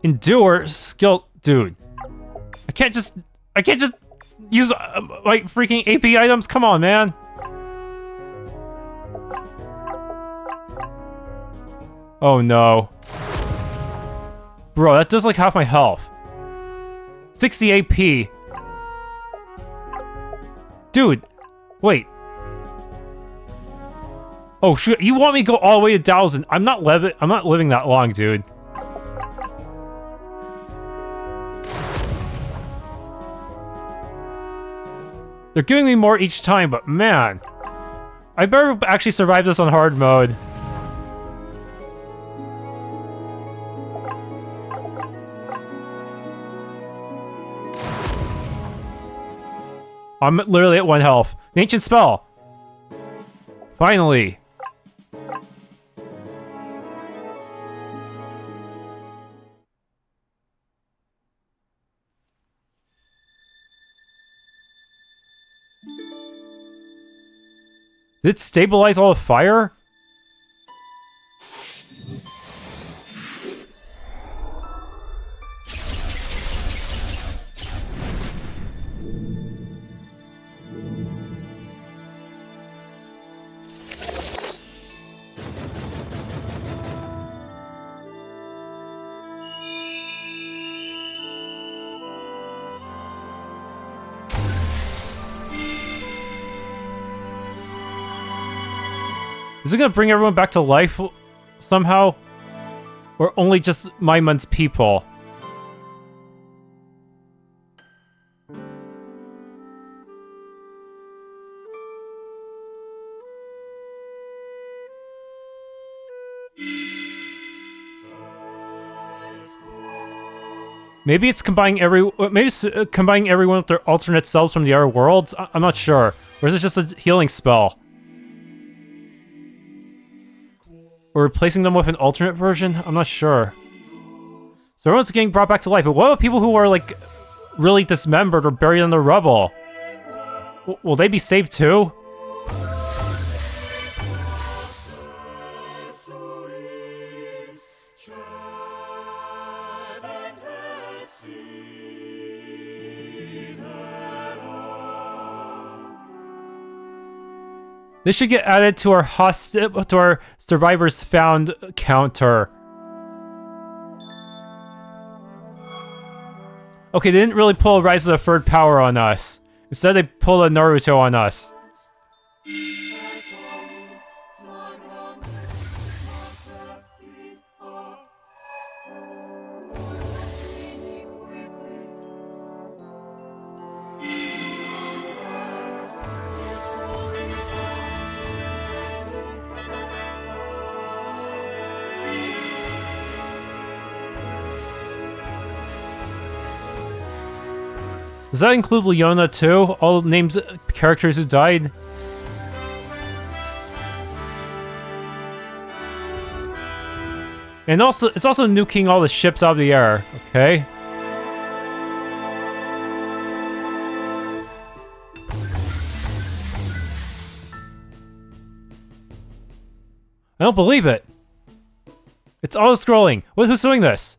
Endure skill, dude. I can't just use like freaking AP items. Come on, man. Oh no. Bro, that does like half my health. 60 AP. Dude, wait. Oh shoot, you want me to go all the way to 1,000? I'm not living that long, dude. They're giving me more each time, but man. I better actually survive this on hard mode. I'm literally at 1 health. An ancient spell. Finally. Did it stabilize all the fire? Is it gonna bring everyone back to life somehow? Or only just Maimon's people? Maybe it's combining combining everyone with their alternate selves from the other worlds? I'm not sure. Or is it just a healing spell? Or replacing them with an alternate version? I'm not sure. So everyone's getting brought back to life, but what about people who are, like, really dismembered or buried in the rubble? Will they be saved too? This should get added to our survivors found counter. Okay, they didn't really pull a Rise of the Third Power on us. Instead, they pulled a Naruto on us. Does that include Leornia too? All names, characters who died? And also, it's also nuking all the ships out of the air, okay? I don't believe it! It's auto-scrolling! Who's doing this?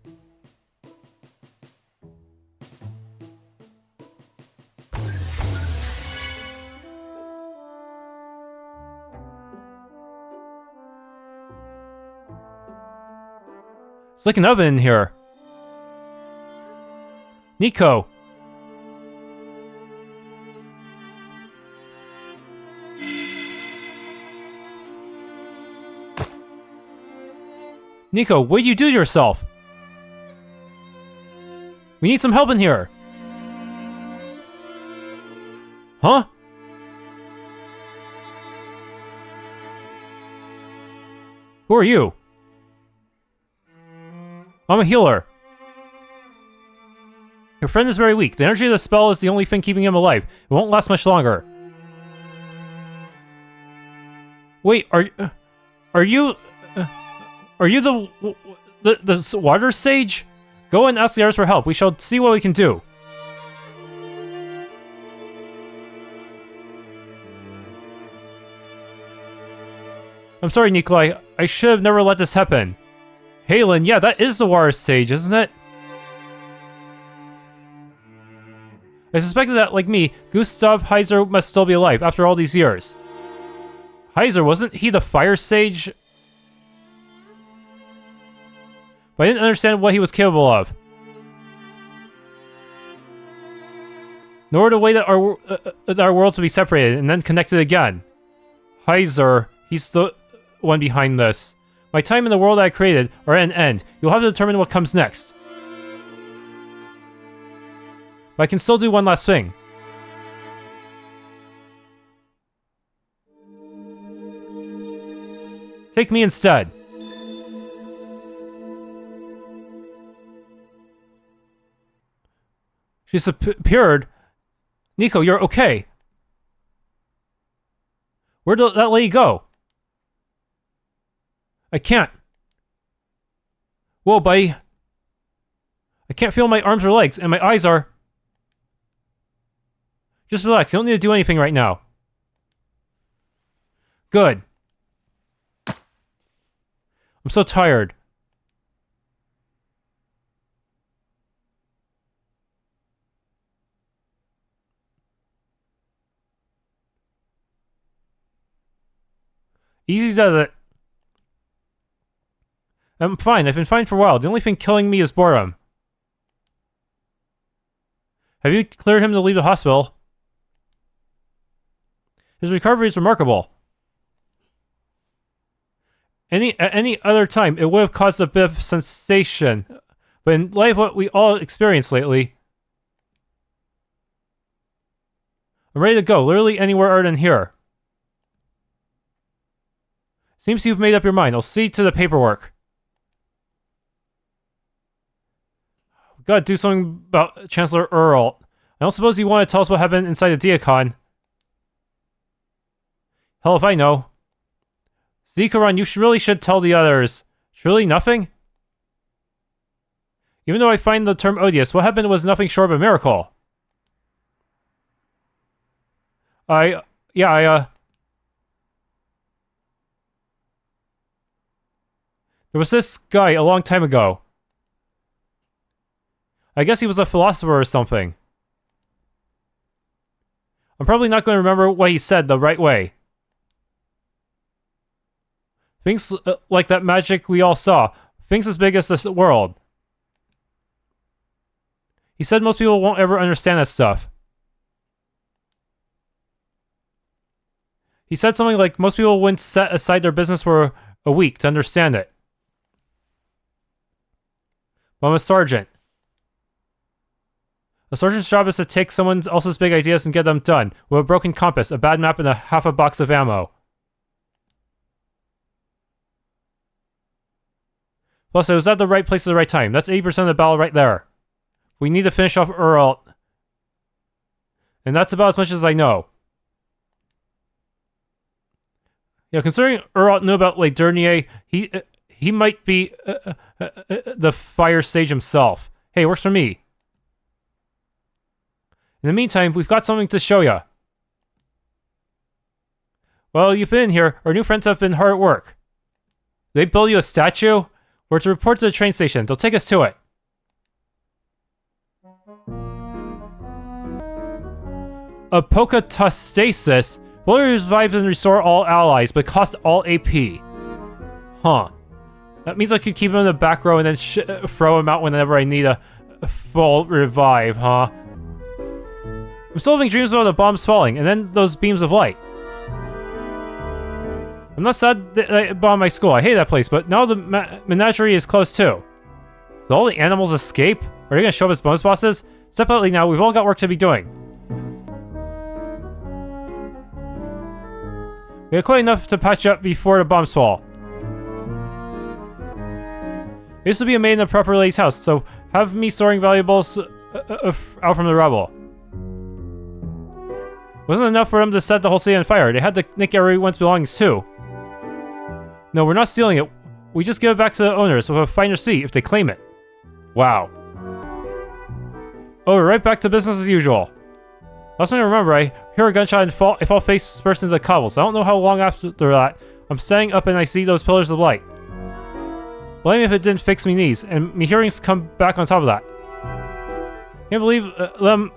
It's like an oven in here. Nico. Nico, what did you do to yourself? We need some help in here! Huh? Who are you? I'm a healer. Your friend is very weak. The energy of the spell is the only thing keeping him alive. It won't last much longer. Wait, are you the water sage? Go and ask the others for help. We shall see what we can do. I'm sorry, Nikolai. I should have never let this happen. Halen, yeah, that is the water sage, isn't it? I suspected that, like me, Gustav Heiser must still be alive after all these years. Heiser, wasn't he the fire sage? But I didn't understand what he was capable of. Nor the way that our worlds would be separated and then connected again. Heiser, he's the one behind this. My time in the world I created are at an end. You'll have to determine what comes next. But I can still do one last thing. Take me instead. She disappeared. Nico, you're okay. Where'd that lady go? I can't. Whoa, buddy. I can't feel my arms or legs, and my eyes are... Just relax, you don't need to do anything right now. Good. I'm so tired. Easy does it. I'm fine. I've been fine for a while. The only thing killing me is boredom. Have you cleared him to leave the hospital? His recovery is remarkable. At any other time, it would have caused a bit of sensation. But in light of what we all experienced lately, I'm ready to go, literally anywhere other than here. Seems you've made up your mind. I'll see to the paperwork. We've got to do something about Chancellor Earl. I don't suppose you want to tell us what happened inside the Diacon. Hell if I know. Zikaron, you really should tell the others. Truly nothing? Even though I find the term odious, what happened was nothing short of a miracle. There was this guy a long time ago. I guess he was a philosopher or something. I'm probably not going to remember what he said the right way. Things like that magic we all saw. Things as big as this world. He said most people won't ever understand that stuff. He said something like most people wouldn't set aside their business for a week to understand it. But I'm a sergeant. A sergeant's job is to take someone else's big ideas and get them done, with a broken compass, a bad map, and half a box of ammo. Plus, I was at the right place at the right time. That's 80% of the battle right there. We need to finish off Earl. And that's about as much as I know. Yeah, considering Earl knew about Leornia, he might be the fire sage himself. Hey, works for me. In the meantime, we've got something to show you. Well, you've been here. Our new friends have been hard at work. They build you a statue? We're to report to the train station. They'll take us to it. Apokatastasis. Will revive and restore all allies, but costs all AP. Huh. That means I could keep him in the back row and then throw him out whenever I need a full revive, huh? I'm still having dreams about the bombs falling, and then those beams of light. I'm not sad that I bombed my school. I hate that place, but now the menagerie is closed too. Did all the animals escape? Are they gonna show up as bonus bosses? Separately now, we've all got work to be doing. We have quite enough to patch up before the bombs fall. There used to be a maid in a proper lady's house, so have me storing valuables out from the rubble. Wasn't enough for them to set the whole city on fire. They had to nick everyone's belongings too. No, we're not stealing it. We just give it back to the owners with a finder's fee if they claim it. Wow. Oh, we're right back to business as usual. Last time I remember, I hear a gunshot and I fall face first into the cobbles. I don't know how long after that. I'm standing up and I see those pillars of light. Blame me if it didn't fix me knees, and me hearings come back on top of that. Can't believe them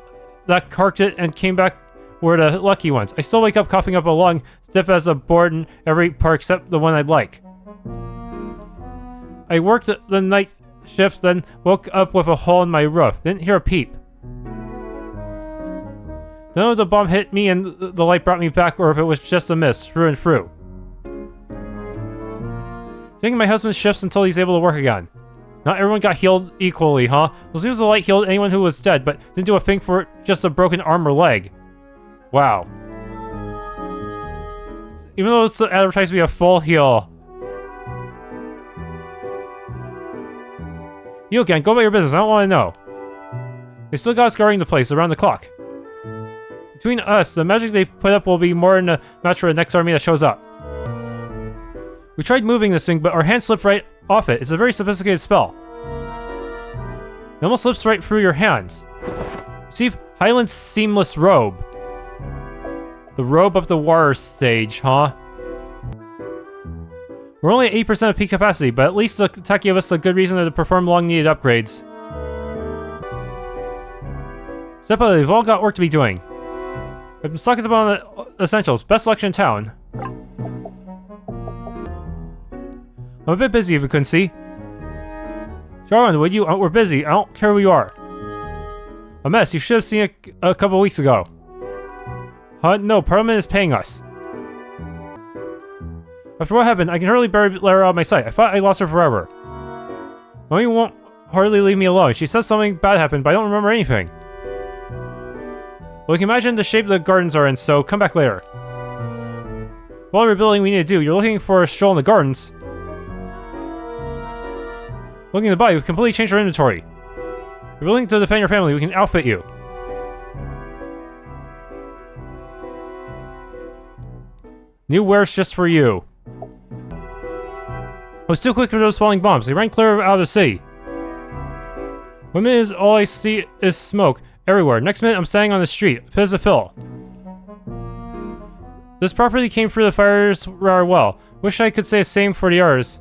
that carked it and came back were the lucky ones. I still wake up coughing up a lung, stiff as a board in every part except the one I'd like. I worked the night shifts, then woke up with a hole in my roof. Didn't hear a peep. Don't know if the bomb hit me and the light brought me back or if it was just a mist, through and through. Taking my husband's shifts until he's able to work again. Not everyone got healed equally, huh? It seems the light healed anyone who was dead, but didn't do a thing for just a broken arm or leg. Wow. Even though it's advertised to be a full heal. You again, go about your business, I don't want to know. They still got us guarding the place around the clock. Between us, the magic they put up will be more than a match for the next army that shows up. We tried moving this thing, but our hand slipped right off it. It's a very sophisticated spell. It almost slips right through your hands. Receive Highland's Seamless Robe. The robe of the war stage, huh? We're only at 8% of peak capacity, but at least the attack gave us a good reason to perform long-needed upgrades. Separately, we've all got work to be doing. I've been stocking up on the essentials. Best selection in town. I'm a bit busy if you couldn't see. Jarvan, would you? We're busy. I don't care who you are. A mess. You should have seen it a couple weeks ago. Huh? No, Parliament is paying us. After what happened, I can hardly bear Lara out of my sight. I thought I lost her forever. Mommy won't hardly leave me alone. She says something bad happened, but I don't remember anything. Well, you can imagine the shape the gardens are in, so come back later. While we're building, we need to do. You're looking for a stroll in the gardens. Looking to buy, we completely changed our inventory. If you're willing to defend your family, we can outfit you. New wares just for you. I was too quick for those falling bombs. They ran clear out of the city. 1 minute is all I see is smoke everywhere. Next minute, I'm standing on the street. Fit as a fill. This property came through the fires rather well. Wish I could say the same for the others.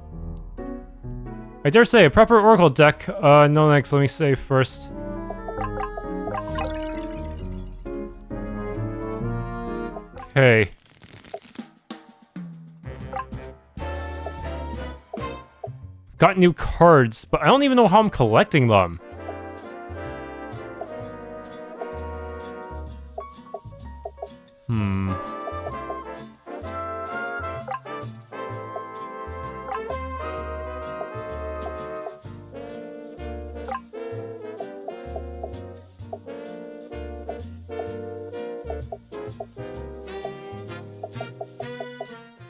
I dare say, a proper Oracle deck. No thanks, let me save first. Okay. Got new cards, but I don't even know how I'm collecting them.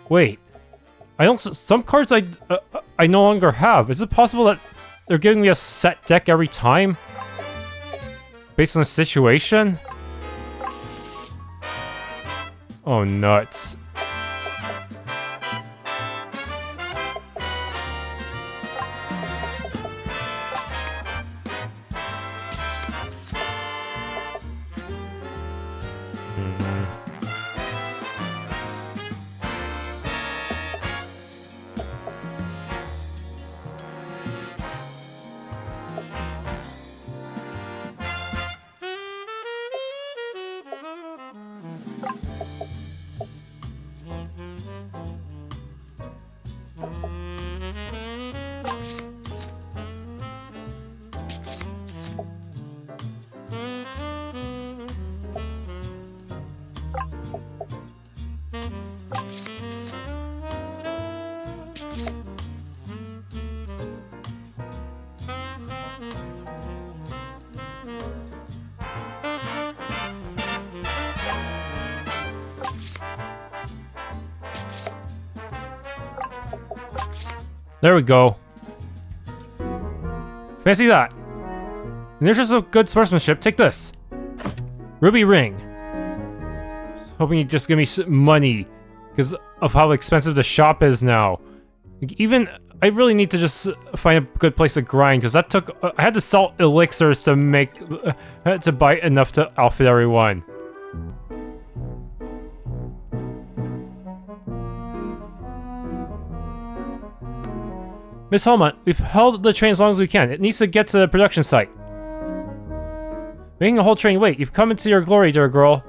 Wait, I don't. Some cards I no longer have. Is it possible that they're giving me a set deck every time, based on the situation? Oh, nuts! There we go. Fancy that. And there's just a good sportsmanship. Take this. Ruby ring. I was hoping you'd just give me some money because of how expensive the shop is now. Like, even I really need to just find a good place to grind because that took. I had to sell elixirs to make to buy enough to outfit everyone. Miss Helmut, we've held the train as long as we can. It needs to get to the production site. Making the whole train wait. You've come into your glory, dear girl.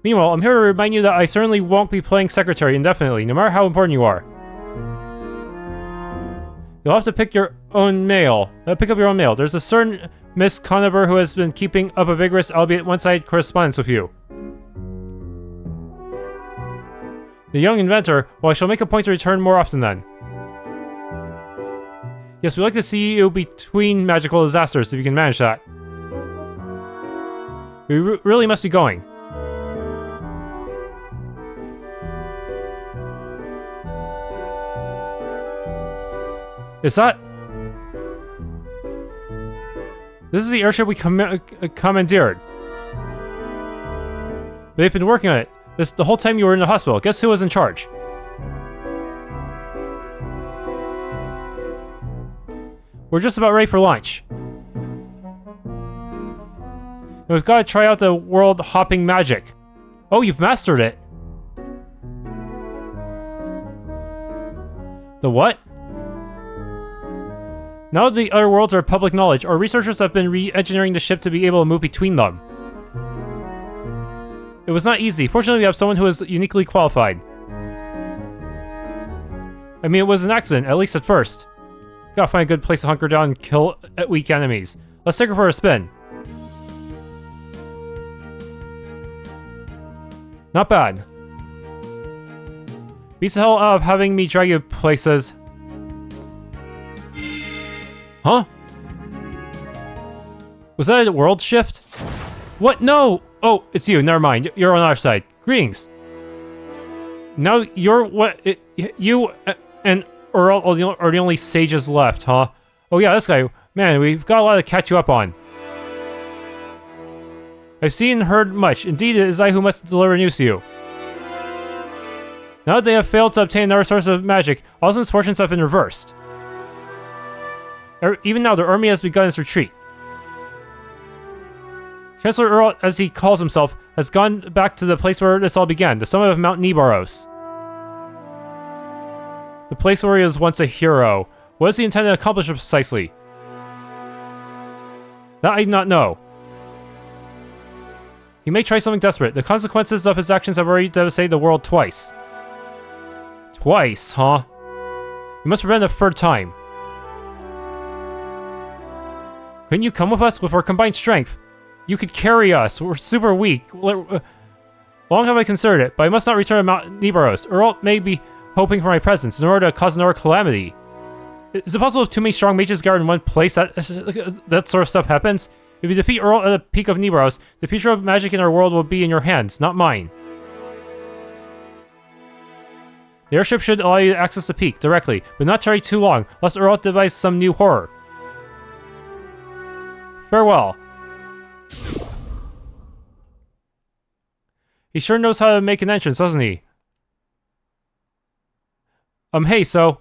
Meanwhile, I'm here to remind you that I certainly won't be playing secretary indefinitely, no matter how important you are. You'll have to pick your own mail. Pick up your own mail. There's a certain Miss Conover who has been keeping up a vigorous, albeit one-sided correspondence with you. The young inventor, well, I shall make a point to return more often then. Yes, we'd like to see you between magical disasters if you can manage that. We really must be going. Is that... This is the airship we commandeered. They've been working on it the whole time you were in the hospital. Guess who was in charge? We're just about ready for launch. And we've got to try out the world-hopping magic. Oh, you've mastered it. The what? Now that the other worlds are public knowledge, our researchers have been re-engineering the ship to be able to move between them. It was not easy. Fortunately, we have someone who is uniquely qualified. I mean, it was an accident, at least at first. Gotta find a good place to hunker down and kill weak enemies. Let's take her for a spin. Not bad. Beats the hell out of having me drag you places. Huh? Was that a world shift? What? No! Oh, it's you. Never mind. You're on our side. Greetings. Now you're what? You and Earl are the only sages left, huh? Oh yeah, this guy. Man, we've got a lot to catch you up on. I've seen and heard much. Indeed, it is I who must deliver news to you. Now that they have failed to obtain another source of magic, Auslen's fortunes have been reversed. Even now, their army has begun its retreat. Chancellor Earl, as he calls himself, has gone back to the place where this all began, the summit of Mount Nibaros. The place where he was once a hero. What does he intend to accomplish precisely? That I do not know. He may try something desperate. The consequences of his actions have already devastated the world twice. Twice, huh? You must prevent a third time. Couldn't you come with us with our combined strength? You could carry us. We're super weak. Long have I considered it, but I must not return to Mount Nibaros. Earl may be hoping for my presence in order to cause another calamity. Is it possible if too many strong mages gather in one place that sort of stuff happens? If you defeat Earl at the peak of Nibaros, the future of magic in our world will be in your hands, not mine. The airship should allow you to access the peak directly, but not tarry too long, lest Earl devise some new horror. Farewell. He sure knows how to make an entrance, doesn't he? Hey, so...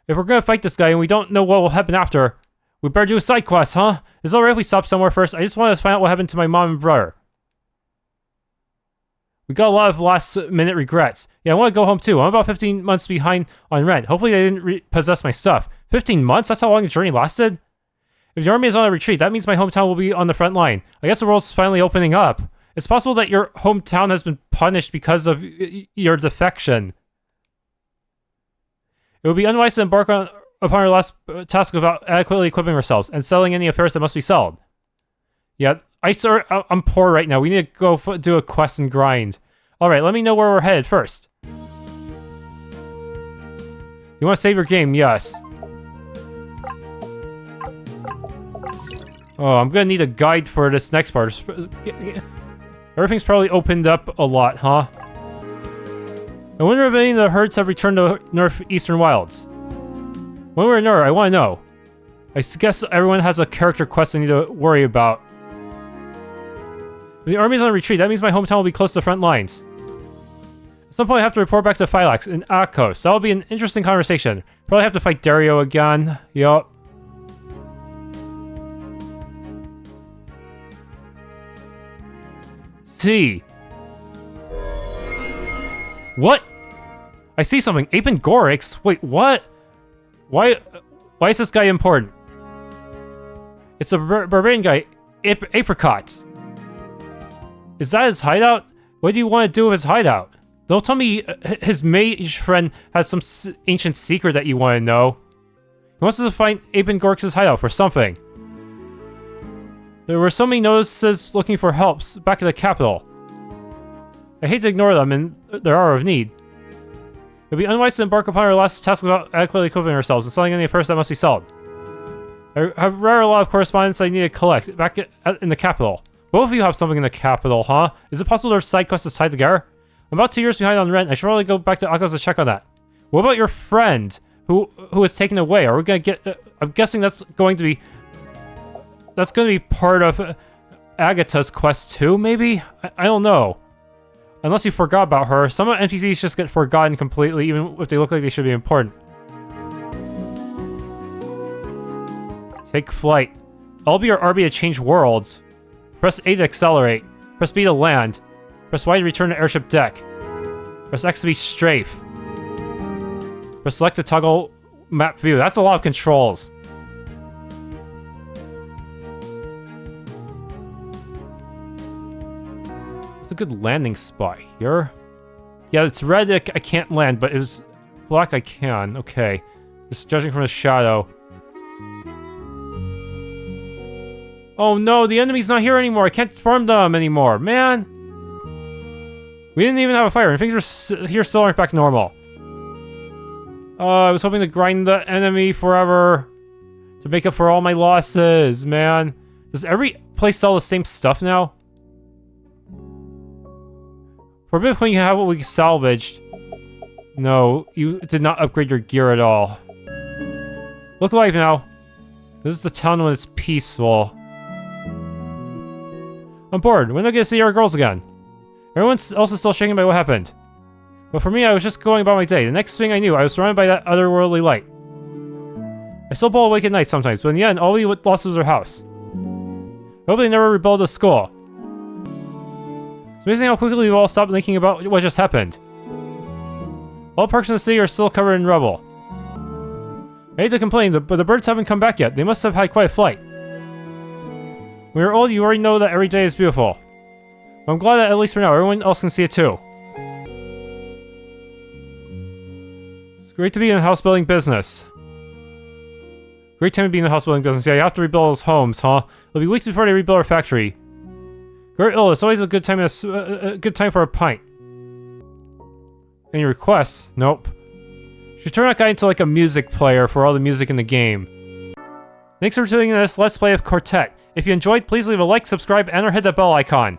if we're gonna fight this guy and we don't know what will happen after, we better do a side quest, huh? Is it alright if we stop somewhere first? I just want to find out what happened to my mom and brother. We got a lot of last-minute regrets. Yeah, I want to go home too. I'm about 15 months behind on rent. Hopefully they didn't repossess my stuff. 15 months? That's how long the journey lasted? If the army is on a retreat, that means my hometown will be on the front line. I guess the world's finally opening up. It's possible that your hometown has been punished because of your defection. It would be unwise to embark upon our last task without adequately equipping ourselves and selling any affairs that must be sold. Yeah, I'm poor right now. We need to go do a quest and grind. Alright, let me know where we're headed first. You want to save your game? Yes. Oh, I'm gonna need a guide for this next part. Everything's probably opened up a lot, huh? I wonder if any of the herds have returned to northeastern wilds. One way or another, I want to know. I guess everyone has a character quest they need to worry about. If the army's on retreat, that means my hometown will be close to the front lines. At some point I have to report back to Phylax in Akos. That'll be an interesting conversation. Probably have to fight Dario again. Yup. See. What? I see something. Apengorix? Wait, what? Why is this guy important? It's a barbarian guy. Apricots. Is that his hideout? What do you want to do with his hideout? Don't tell me his mage friend has some ancient secret that you want to know. He wants us to find Apengorix's hideout for something. There were so many notices looking for helps back at the capital. I hate to ignore them in their hour of need. It would be unwise to embark upon our last task without adequately equipping ourselves and selling any first that must be sold. I have rather a lot of correspondence I need to collect back in the capital. Both of you have something in the capital, huh? Is it possible their side quest is tied together? I'm about 2 years behind on rent. I should probably go back to Akos to check on that. What about your friend who was taken away? Are we gonna get? I'm guessing that's going to be part of Agatha's quest too. Maybe I don't know. Unless you forgot about her. Some NPCs just get forgotten completely, even if they look like they should be important. Take flight. LB or RB to change worlds. Press A to accelerate. Press B to land. Press Y to return to airship deck. Press X to be strafe. Press select to toggle map view. That's a lot of controls. It's a good landing spot here. Yeah, it's red, I can't land, but it was black, I can. Okay. Just judging from the shadow. Oh no, the enemy's not here anymore. I can't farm them anymore. Man! We didn't even have a fire, and things here still aren't back normal. I was hoping to grind the enemy forever to make up for all my losses, man. Does every place sell the same stuff now? For a bit of when you have what we salvaged. No, you did not upgrade your gear at all. Look alive now. This is the town when it's peaceful. I'm bored. When do I get to see our girls again? Everyone else is still shaken by what happened. But for me, I was just going about my day. The next thing I knew, I was surrounded by that otherworldly light. I still fall awake at night sometimes, but in the end, all we lost was our house. I hope they never rebuild the school. It's amazing how quickly we've all stopped thinking about what just happened. All parks in the city are still covered in rubble. I hate to complain, but the birds haven't come back yet. They must have had quite a flight. When you're old, you already know that every day is beautiful. But I'm glad that at least for now, everyone else can see it too. It's great to be in the house building business. Great time to be in the house building business. Yeah, you have to rebuild those homes, huh? It'll be weeks before they rebuild our factory. Great, oh, it's always a good time for a pint. Any requests? Nope. Should turn that guy into like a music player for all the music in the game. Thanks for tuning in to this Let's Play of Quartet. If you enjoyed, please leave a like, subscribe, and or hit that bell icon.